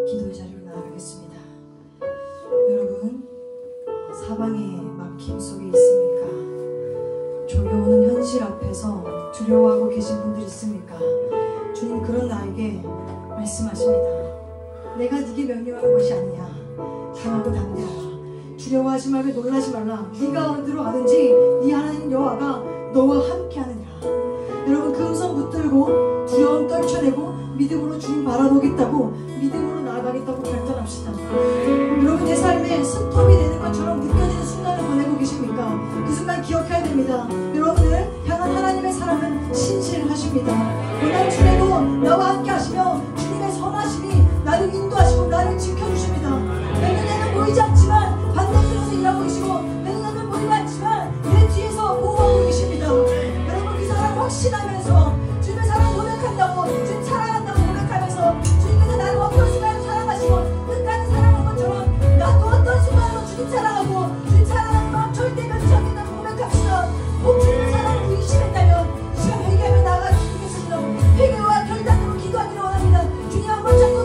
기도의 자리로 나아가겠습니다. 여러분, 사방에 막힘 속에 있습니까? 조여오는 현실 앞에서 두려워하고 계신 분들 있습니까? 주님 그런 나에게 말씀하십니다. 내가 네게 명령하는 것이 아니냐. 강하고 담대하라. 두려워하지 말고 놀라지 말라. 네가 어디로 가든지 네 하나님 여호와가 너와 함께하느니라. 여러분, 그 음성 붙들고 두려움 떨쳐내고 믿음으로 주님 바라보겠다고, 믿음으로 나아가겠다고 결단합시다. 여러분, 내 삶에 스톱이 되는 것처럼 느껴지는 순간을 보내고 계십니까? 그 순간 기억해야 됩니다. 여러분을 향한 하나님의 사랑은 신실하십니다. 고난 중에도 나와 함께 하시며 주님의 선하심이 나를 인도하시고 나를 지켜주십니다. 내 눈에는 보이지 않지만 반대편에서 일하고 계시고, 내 눈에는 보이지 않지만 내 뒤에서 보호하고 계십니다. 여러분, 그 사랑 확신하면서 주님의 사랑 고백한다고, 주님 사랑한다고 고백하면서 주님께서 나를 어떤 순간에 사랑하시고 끝까지 사랑한 것처럼 나도 어떤 순간으로 주님 사랑하고 주님 사랑하는 마음 절대 변치 않는다고 고백합시다. 혹 주님의 사랑을 의심했다면 이 시간 회개하며 나아가 주님께서 회개와 결단으로 기도하기를 원합니다. 주님 한번 잡고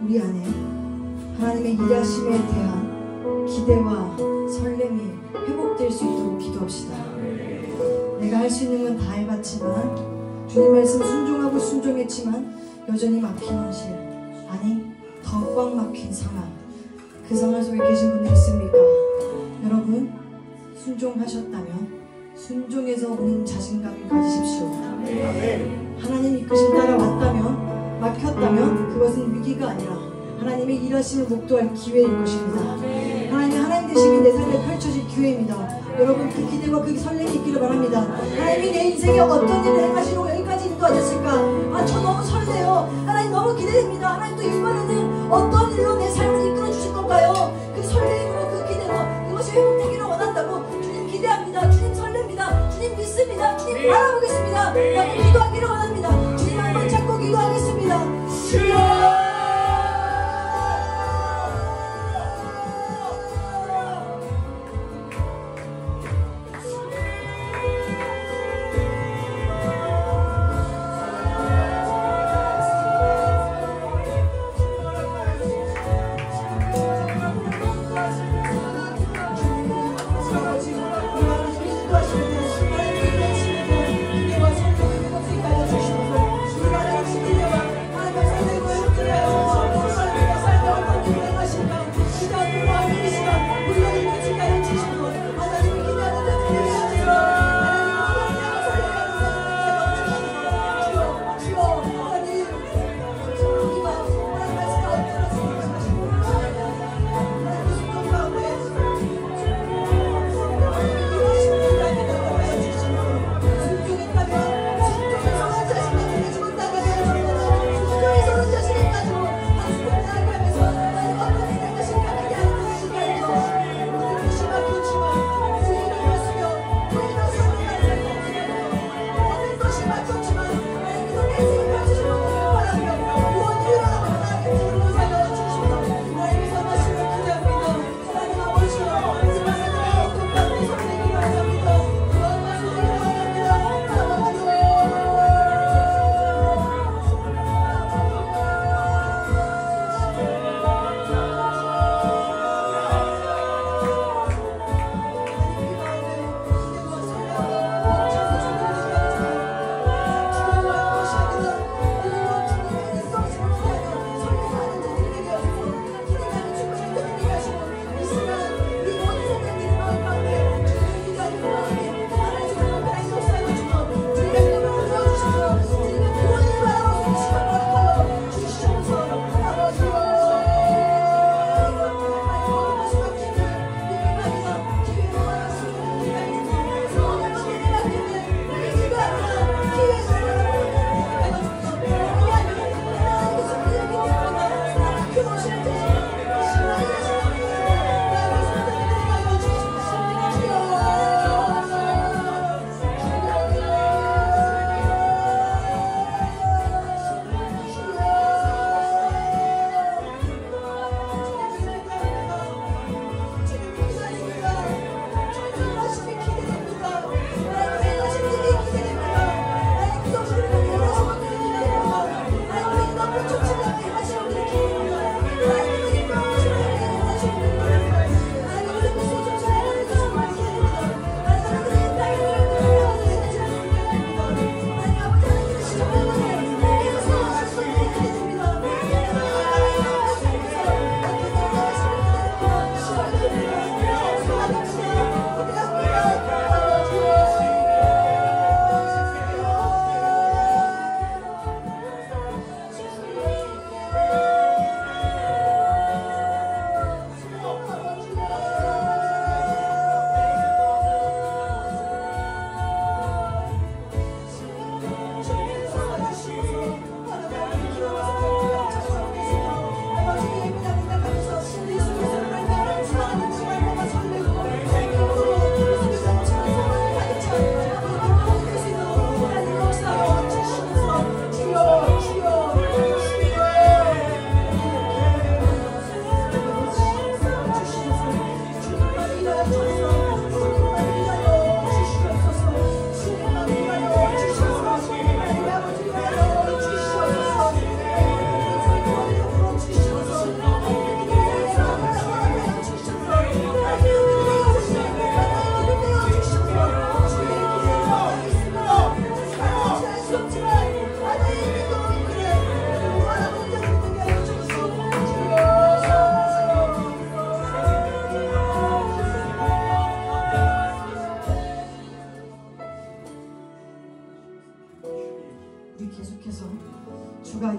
우리 안에 하나님의 일하심에 대한 기대와 설렘이 회복될 수 있도록 기도합시다. 내가 할 수 있는 건 다 해봤지만, 주님 말씀 순종하고 순종했지만 여전히 막히는 실, 아니 더 꽉 막힌 상황, 그 상황 속에 계신 분들 있습니까? 여러분, 순종하셨다면 순종에서 오는 자신감을 가지십시오. 하나님 이끄심 따라왔다면, 막혔다면 그것은 위기가 아니라 하나님의 일하심을 목도할 기회일 것입니다. 하나님 되심이 내 삶에 펼쳐질 기회입니다. 여러분, 그 기대와 그 설렘이 있기를 바랍니다. 하나님이 내 인생에 어떤 일을 행하시려고 여기까지 인도하셨을까? 아, 저 너무 설레요. 하나님 너무 기대됩니다. 하나님 또 이번에는 어떤 일로 내 삶을 이끌어 주실 건가요? 그 설렘으로, 그 기대로 그것이 회복되기를 원한다고 주님 기대합니다. 주님 설렙니다. 주님 믿습니다. 주님 바라보겠습니다. 여러분 기도하기를 원합니다. 주님 한번 찾고 기도하겠습니다. 주여! 기대와 성령의 회복이 가져서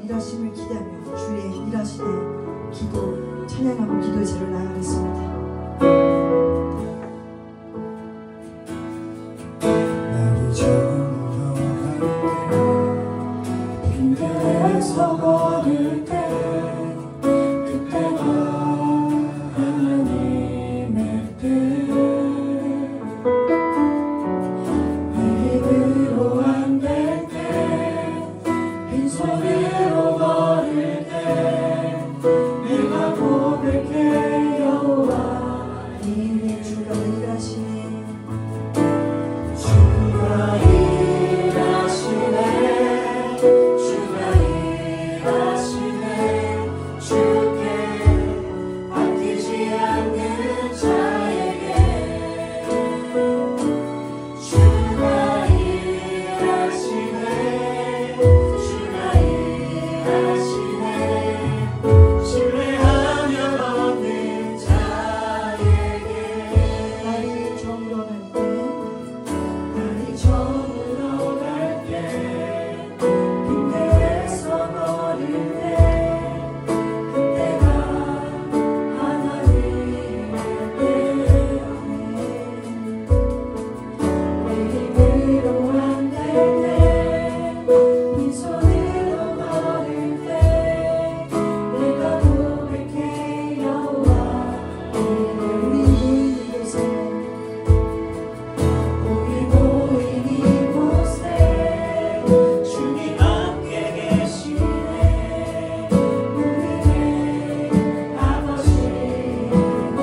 동안 일하심을 기대하며 주의 일하시되 기도 찬양하고 기도의 제를 나아가겠습니다. 날이 저물어 갈때 빈들에서 걸을 때 그때가 하나님의 뜻 내 힘으로 안 될 때 빈손으로 걸을 때 내가 고백해 여호와 이내 주가 일하시니 주가 일하시네 주가 일하시네 주께 아끼지 않는 자에게 주가 일하시네 주가 일하시네 신뢰하면 얻는 자에게 날이 저물어 갈때 날이 저물어 갈때 빈들에서 걸을 때 그때가 하나님의 뜻 내 힘으로 안 될 때 빈손으로 걸을 때 내가 고백해 여호와 우리 모인 이곳에 우리 모인 이곳에 주님 함께 계시네 우리의 아버지네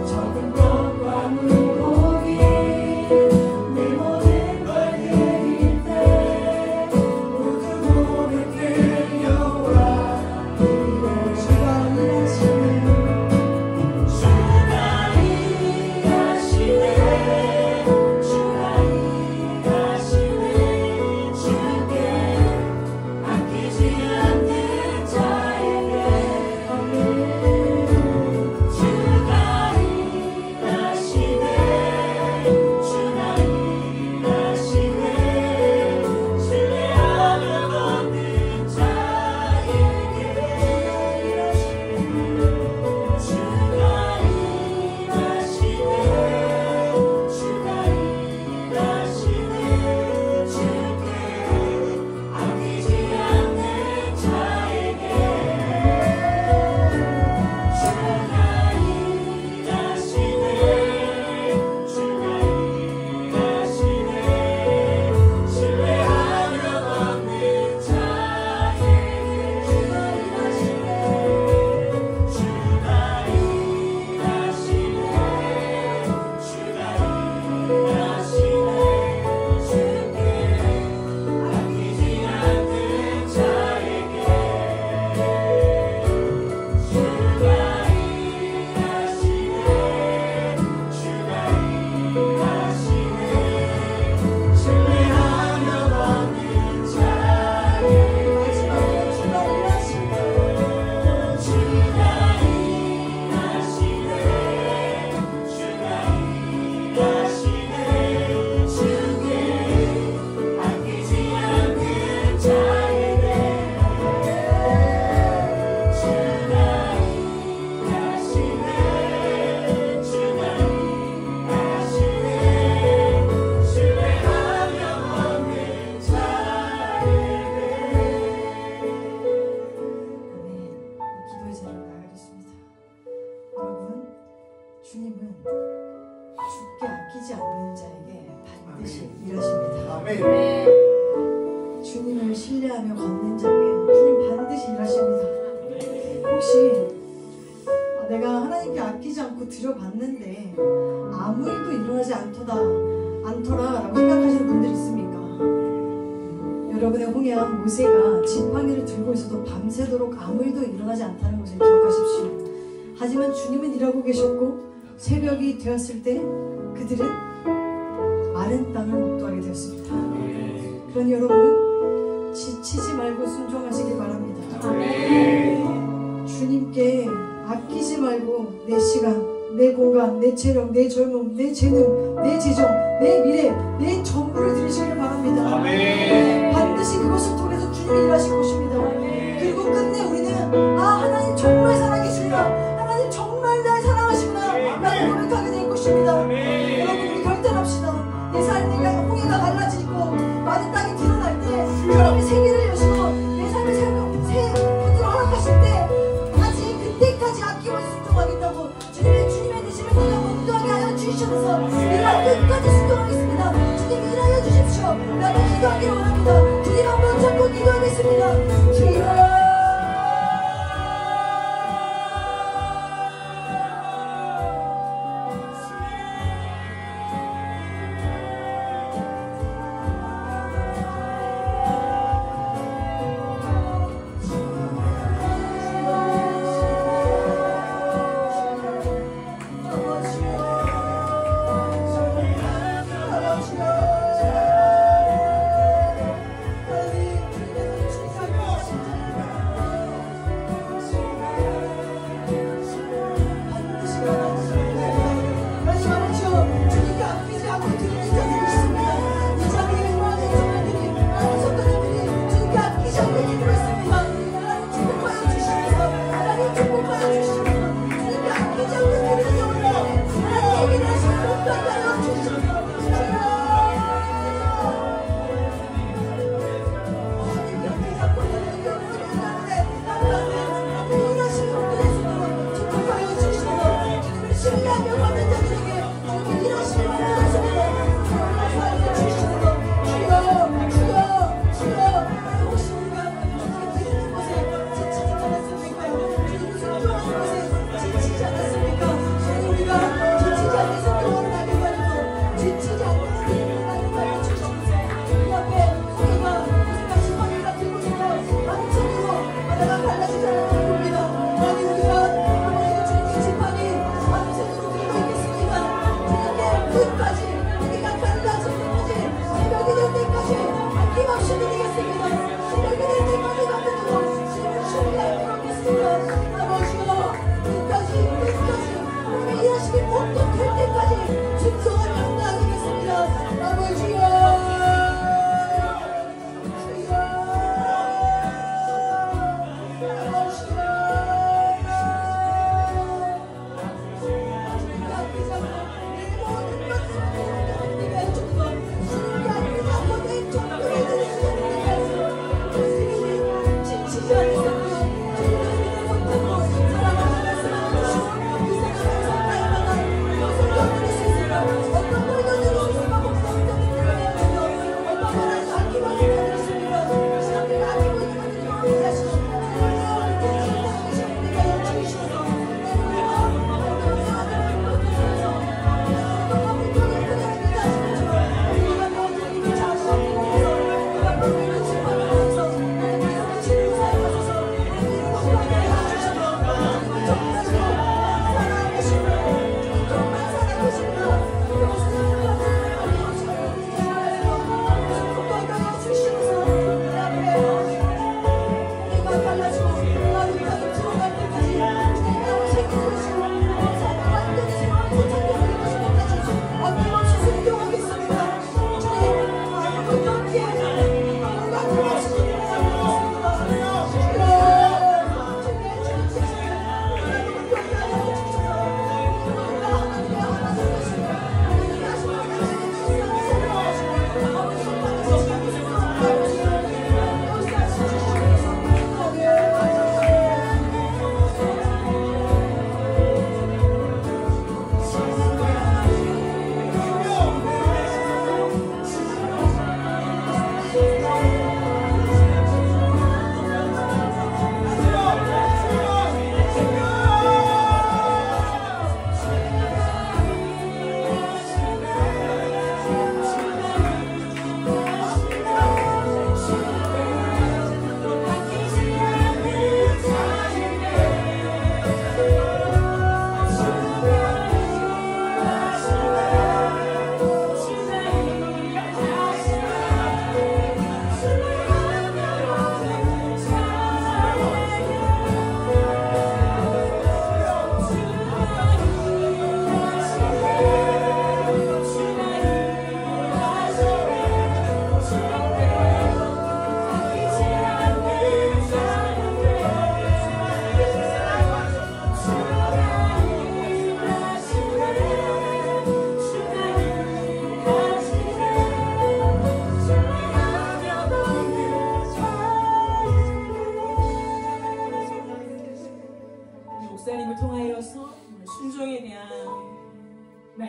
적은 것과 물고기 내 모든 걸 드릴 때 모두 고백해 여호와 주가 일하시네 주가 일하시네 주가 일하시네 주께 아끼지 않는 자에게 주가 일하시네 주가 일하시네 신뢰하면 얻는 자에게 주가 일하시네 주가 일하시네 주께 아끼지 않는 자에게 주가 일하시네 주가 일하시네 신뢰하면 얻는 자에게 주가 일하시네 주가 일하시네 주가 일하시네 주께 아끼지 않는 자에게 주가 일하시네 주가 일하시네 신뢰하면 얻는 자에게 마지막으로 주가 일하시네 주가 일하시네 주가 일하시네 주께 아끼지 않는 자에게 주가 일하시네 주가 일하시네 신뢰하면 얻는 자에게 기도의 제를 나아가겠습니다. 여러분, 주님은 죽게 아끼지 않는 자에게 반드시 일하십니다. 주님을 신뢰하며 걷는 자에게 주님 반드시 일하십니다. 혹시 내가 하나님께 아끼지 않고 드려봤는데 아무 일도 일어나지 않더라라고 생각하시는 분들 있습니까? 여러분의 홍해한 모세가 지팡이를 들고 있어도 밤새도록 아무 일도 일어나지 않다는 것을 기억하십시오. 하지만 주님은 일하고 계셨고 새벽이 되었을 때 그들은 마른 땅을 목도하게 되었습니다. 그러니 여러분 지치지 말고 순종하시길 바랍니다. 주님께 아끼지 말고 내 시간, 내 공간, 내 체력, 내 젊음, 내 재능, 내 재정, 내 미래, 내 전부를 드리시길 바랍니다. 아멘. 반드시 그것을 통해서 주님이 일하실 것입니다. 그리고 끝내 우리는 하나님 정말 살아계시구나, 하나님 정말 날 사랑하시구나 라고 고백하게 될 것입니다. 여러분, 우리 결단합시다. 내 삶의 홍해가 갈라지고 많은 땅이 드러날 때 하나님의 세계를 여시고 내 삶의 새 분들을 허락하실 때 그때까지 아낌없이 순종하겠다고 주님의 되심을 내가 온전하게 하여 주시면서 내가 끝까지 순종하겠습니다. 주님 일하여 주십시오. 나도 기도하기를 원합니다. 주님 한번 잡고 기도하겠습니다. 주님,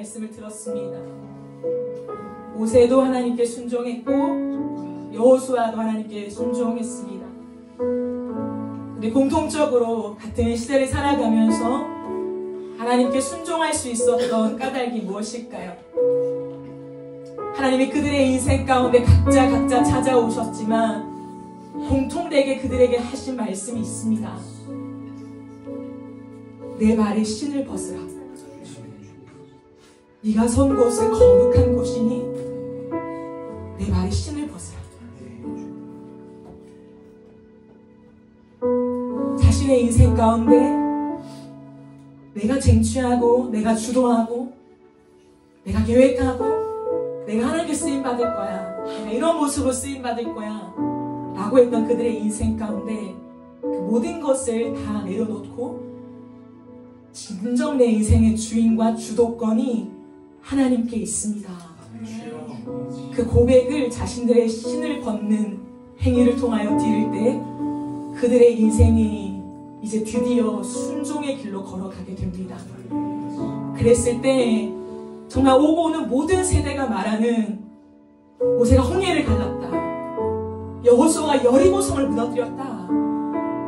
말씀을 들었습니다. 모세도 하나님께 순종했고 여호수아도 하나님께 순종했습니다. 우리 공통적으로 같은 시대를 살아가면서 하나님께 순종할 수 있었던 까닭이 무엇일까요? 하나님이 그들의 인생 가운데 각자 찾아오셨지만 공통되게 그들에게 하신 말씀이 있습니다. 내 발에 신을 벗으라. 네가 선 곳은 거룩한 곳이니 내 발에 신을 벗으라. 자신의 인생 가운데 내가 쟁취하고 내가 주도하고 내가 계획하고 내가 하나님께 쓰임받을 거야, 내가 이런 모습으로 쓰임받을 거야 라고 했던 그들의 인생 가운데 그 모든 것을 다 내려놓고 진정 내 인생의 주인과 주도권이 하나님께 있습니다. 그 고백을 자신들의 신을 벗는 행위를 통하여 드릴 때 그들의 인생이 이제 드디어 순종의 길로 걸어가게 됩니다. 그랬을 때 정말 오고 오는 모든 세대가 말하는 모세가 홍해를 갈랐다, 여호수아가 여리고성을 무너뜨렸다,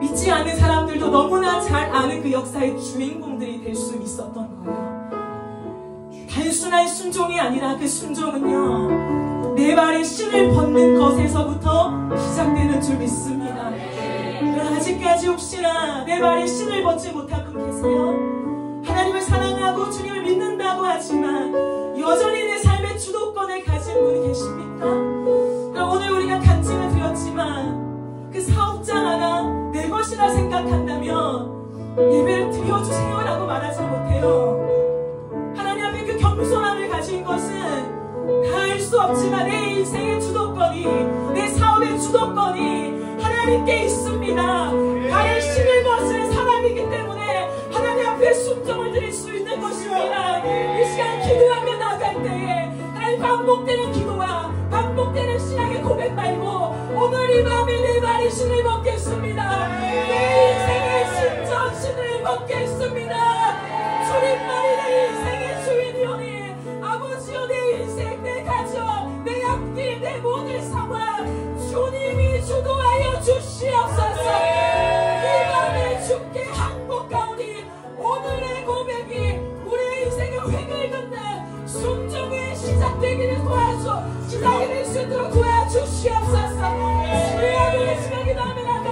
믿지 않는 사람들도 너무나 잘 아는 그 역사의 주인공들이 될 수 있었던 거예요. 단순한 순종이 아니라 그 순종은요, 내 발에 신을 벗는 것에서부터 시작되는 줄 믿습니다. 그러나 아직까지 혹시나 내 발에 신을 벗지 못한 분 계세요? 하나님을 사랑하고 주님을 믿는다고 하지만 여전히 내 삶의 주도권을 가진 분이 계십니까? 오늘 우리가 간증을 드렸지만 그 사업장 하나 내 것이라 생각한다면 예배를 드려주세요라고 말하지 못해요. 하나님 앞에 그 겸손함을 가진 것은 다 할 수 없지만 내 인생의 주도권이, 내 사업의 주도권이 하나님께 있습니다. 발에 신을 벗은 사람이기 때문에 하나님 앞에 순종을 드릴 수 있는 것입니다. 이 시간 기도하며 나갈 때에 나의 반복되는 기도와 반복되는 신앙의 고백 말고 오늘 이 밤에 내 발에 신을 벗겠습니다. 내 인생의 신전 신을 벗겠습니다. 주님만이 내 인생의 주인이오니 아버지여, 내 인생, 내 가정, 내 앞길, 내 모든 상황 주님이 주도하여 주시옵소서. 이 밤에 주께 항복하오니 오늘의 고백이 우리의 인생의 획을 긋는 순종의 시작되기를 시작될 수 있도록 도와주시옵소서. 주여, 내 시간이 남에 나가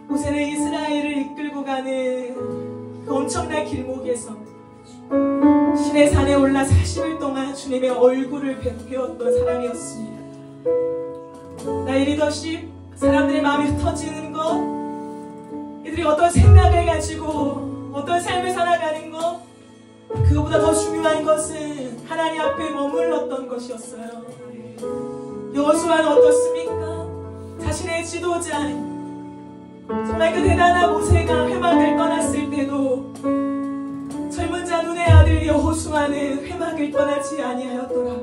모세는 이스라엘을 이끌고 가는 그 엄청난 길목에서 신의 산에 올라 40일 동안 주님의 얼굴을 배웠던 사람이었습니다. 나의 리더십, 사람들의 마음이 흩어지는 것, 이들이 어떤 생각을 가지고 어떤 삶을 살아가는 것, 그것보다 더 중요한 것은 하나님 앞에 머물렀던 것이었어요. 여호수아는 어떻습니까? 자신의 지도자, 정말 그 대단한 모세가 회막을 떠났을 때도 젊은 자 눈의 아들 여호수아는 회막을 떠나지 아니하였더라.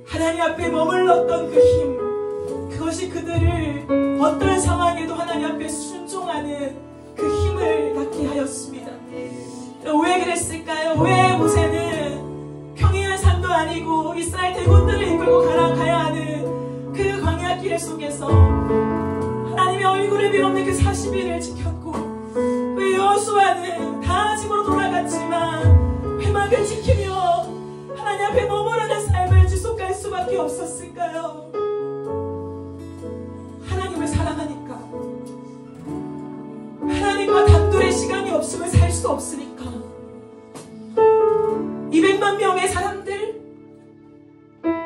하나님 앞에 머물렀던 그 힘, 그것이 그들을 어떤 상황에도 하나님 앞에 순종하는 그 힘을 갖게 하였습니다. 왜 그랬을까요? 왜 모세는 평이한 산도 아니고 이스라엘 대군들을 이끌고 가야 하는 그 광야길 속에서 하나님의 얼굴을 비롯는 그 40일을 지켰고, 왜 여호수아는 다 집으로 돌아갔지만 회막을 지키며 하나님 앞에 머무르는 삶을 지속할 수밖에 없었을까요? 하나님을 사랑하니까, 하나님과 단둘의 시간이 없으면 살 수 없으니까. 200만 명의 사람들,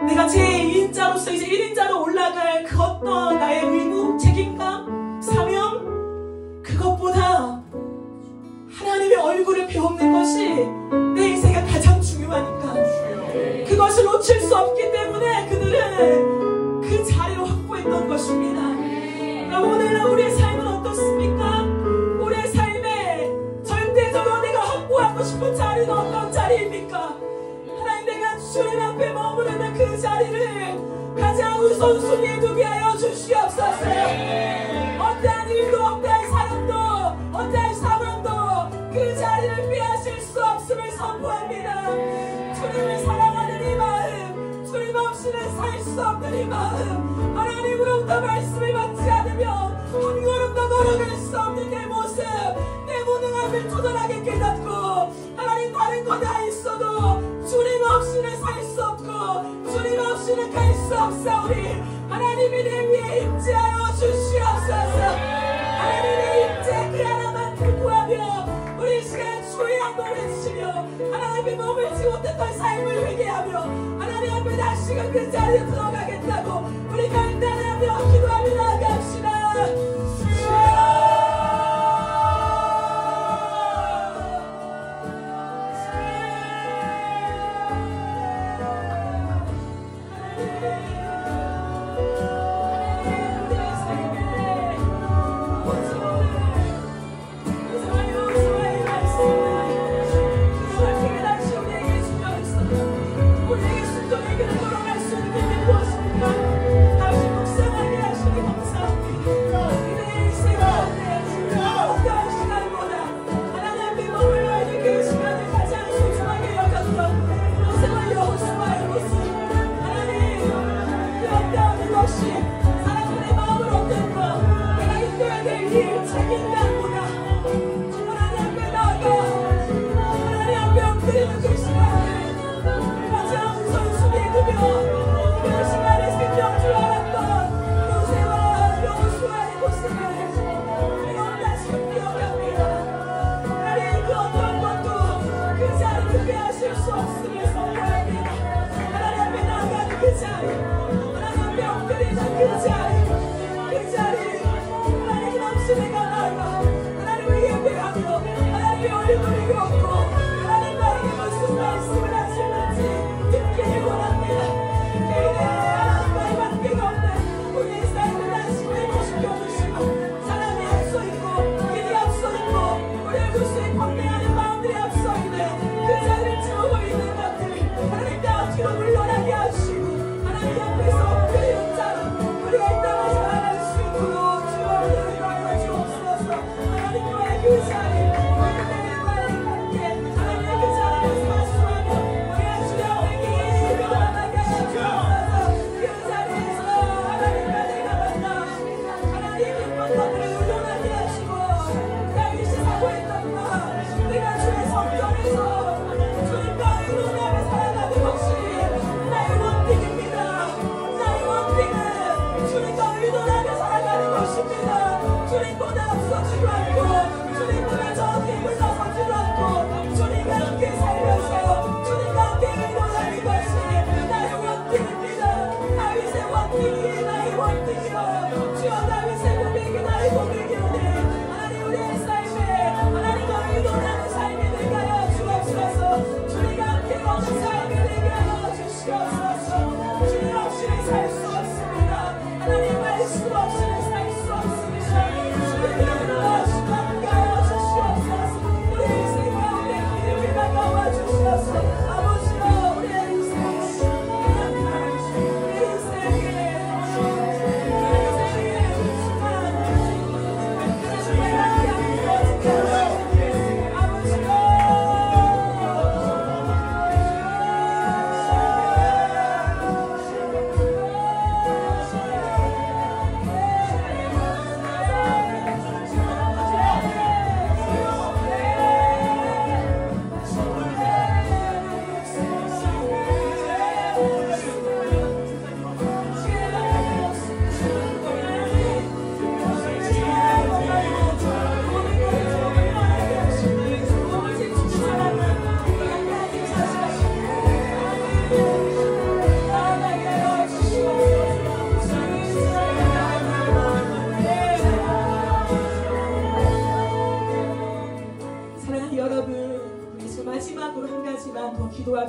내가 제2인자로서 이제 1인자로 올라갈 그 어떤 나의 의무, 책임감, 사명, 그것보다 하나님의 얼굴을 배우는 것이 내 인생에 가장 중요하니까, 그것을 놓칠 수 없기 때문에 그들은 그 자리를 확보했던 것입니다. 오늘 우리의 삶은 어떻습니까? 우리의 삶에 절대적으로 내가 확보하고 싶은 자리는 어떤 자리입니까? 하나님, 내가 주님 앞에 머무르는 그 자리를 가장 우선순위에 두게 하여 주시옵소서. 어떠한 일도, 어떠한 사람도, 어떠한 상황도 그 자리를 빼앗을 수 없음을 선포합니다. 주님을 사랑하는 이 마음, 주님 없이는 살 수 없는 이 마음, 하나님으로부터 말씀을 받지 않으며 한 걸음도 걸어갈 수 없는 내 모습, 내 무능함을 도전하게 깨닫고, 하나님, 다른 거 다 있어도 주님 없이는 살 수 없고 주님 없이는 갈 수 없사오니 하나님이 내 위에 임재하여 주시옵소서. 하나님의 임재 그 하나만 구하며 우리 시간 주의 한번 외치며 하나님 앞에 머물지 못했던 삶을 회개하며 하나님 앞에 다시금 그 자리에 들어가겠다고 우리 간단하며 기도하며 나아갑시다.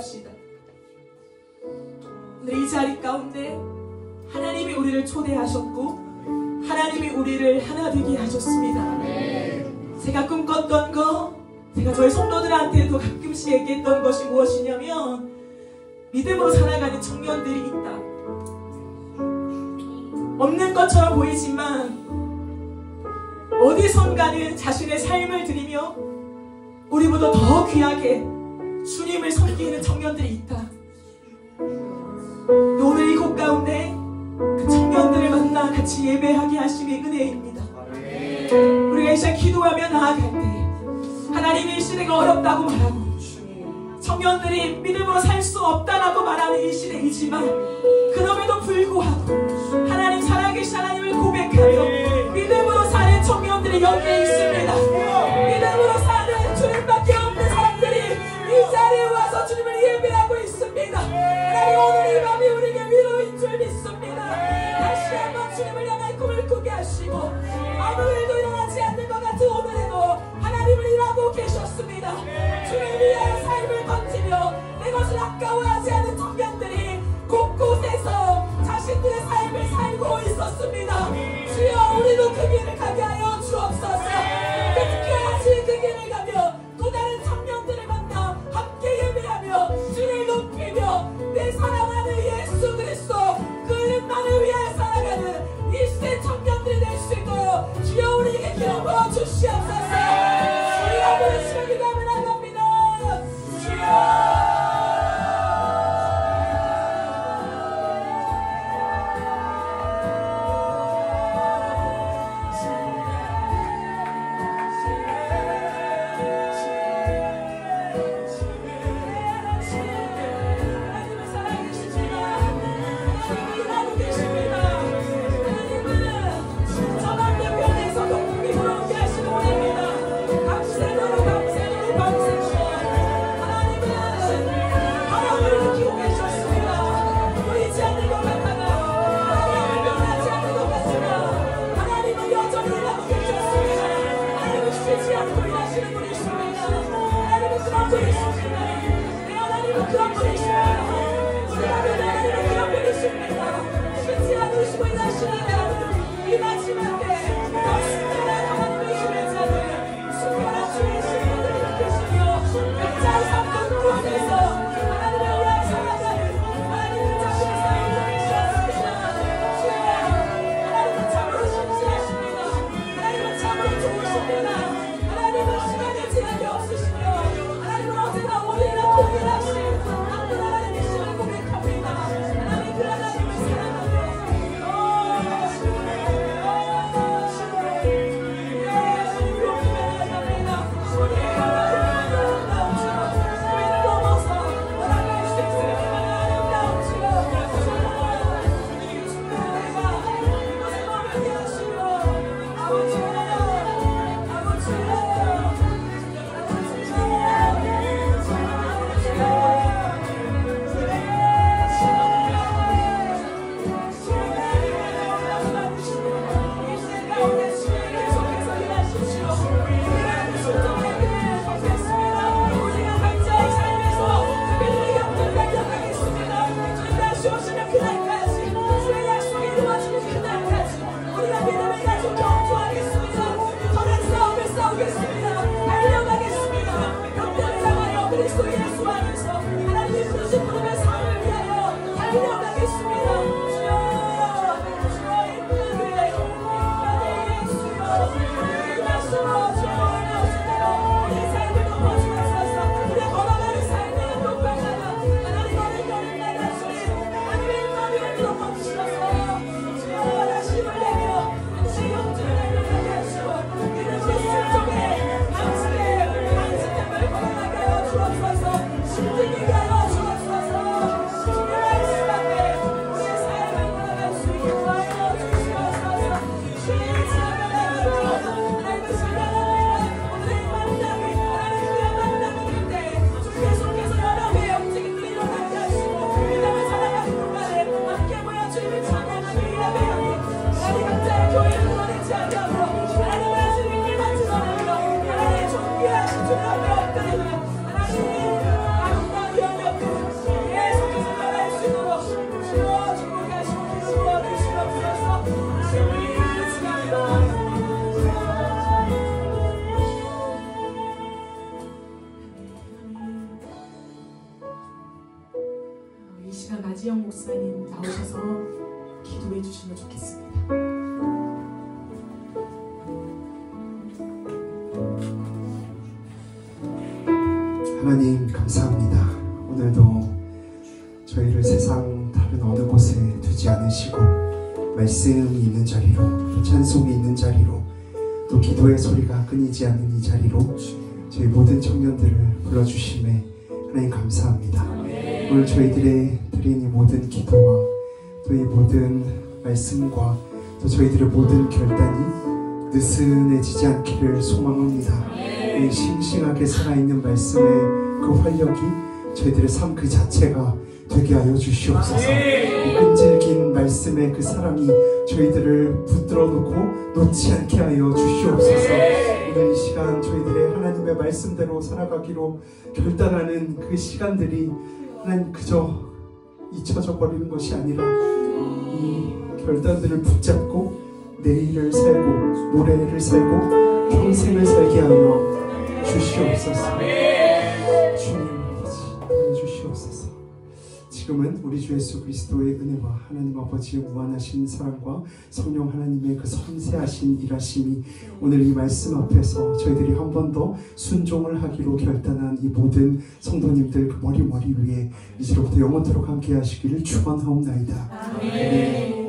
기도합시다. 오늘 이 자리 가운데 하나님이 우리를 초대하셨고 하나님이 우리를 하나 되게 하셨습니다. 제가 꿈꿨던 거, 제가 저희 성도들한테도 가끔씩 얘기했던 것이 무엇이냐면 믿음으로 살아가는 청년들이 있다. 없는 것처럼 보이지만 어디선가는 자신의 삶을 드리며 우리보다 더 귀하게 주님을 섬기는 청년들이 있다. 오늘 이곳 가운데 그 청년들을 만나 같이 예배하게 하심이 은혜입니다. 우리가 이 시간 기도하며 나아갈 때 하나님이 이 시대가 어렵다고 말하고 청년들이 믿음으로 살 수 없다라고 말하는 이 시대이지만 그럼에도 불구하고 하나님 살아계신 하나님을 고백하며 믿음으로 사는 청년들이 여기에 있습니다. 믿음으로 사는 주님밖에 없는 사람들이 이 자리에 와서 주님을 예배하고 있습니다. 하나님 오늘 이 밤이 우리에게 위로인 줄 믿습니다. 다시 한번 주님을 향한 꿈을 꾸게 하시고 아무 일도 일어나지 않는 것 같은 오늘에도 하나님을 일하고 계셨습니다. 주를 위하여 삶을 던지며 내 것을 아까워하지 않은 청년들이 곳곳에서 자신들의 삶을 살고 있었습니다. 주여 우리도 그 길을 가게 하여 주옵소서. 특별하신 그 길을 가며 또 다른 청년들을 만나 함께 예배하며 주를 높이며 내 사랑하는 예수 그리스도 그 이름만을 위하여 살아가는 이 시대 청년들이 될 수 있도록 주여 우리에게 기름 부어 주시옵소서. 주여 부르시며 기도하며 나갑니다. 주여 하나님은 저 반대편에서 동국이 돌아오게 하시는 분입니다. 목사님 나오셔서 기도해 주시면 좋겠습니다. 하나님 감사합니다. 오늘도 저희를 세상 다른 어느 곳에 두지 않으시고 말씀이 있는 자리로, 또 찬송이 있는 자리로, 또 기도의 소리가 끊이지 않는 이 자리로 저희 모든 청년들을 불러주심에 하나님 감사합니다. 오늘 저희들의 드린 이 모든 기도와 또 이 모든 말씀과 또 저희들의 모든 결단이 느슨해지지 않기를 소망합니다. 이 싱싱하게 살아있는 말씀의 그 활력이 저희들의 삶 그 자체가 되게 하여 주시옵소서. 이 끈질긴 말씀의 그 사랑이 저희들을 붙들어 놓고 놓지 않게 하여 주시옵소서. 오늘 이 시간 저희들의 하나님의 말씀대로 살아가기로 결단하는 그 시간들이 하나님 그저 잊혀져 버리는 것이 아니라 이 결단들을 붙잡고 내일을 살고 모레를 살고 평생을 살게 하여 주시옵소서. 주님 아버지 주시옵소서. 지금은 우리 주 예수 그리스도의 은혜와 하나님 아버지의 무한하신 사랑과 성령 하나님의 그 섬세하신 일하심이 오늘 이 말씀 앞에서 저희들이 한 번 더 순종을 하기로 결단한 이 모든 성도님들 그 머리 위에 이제로부터 영원토록 함께 하시기를 축원하옵나이다. 아멘.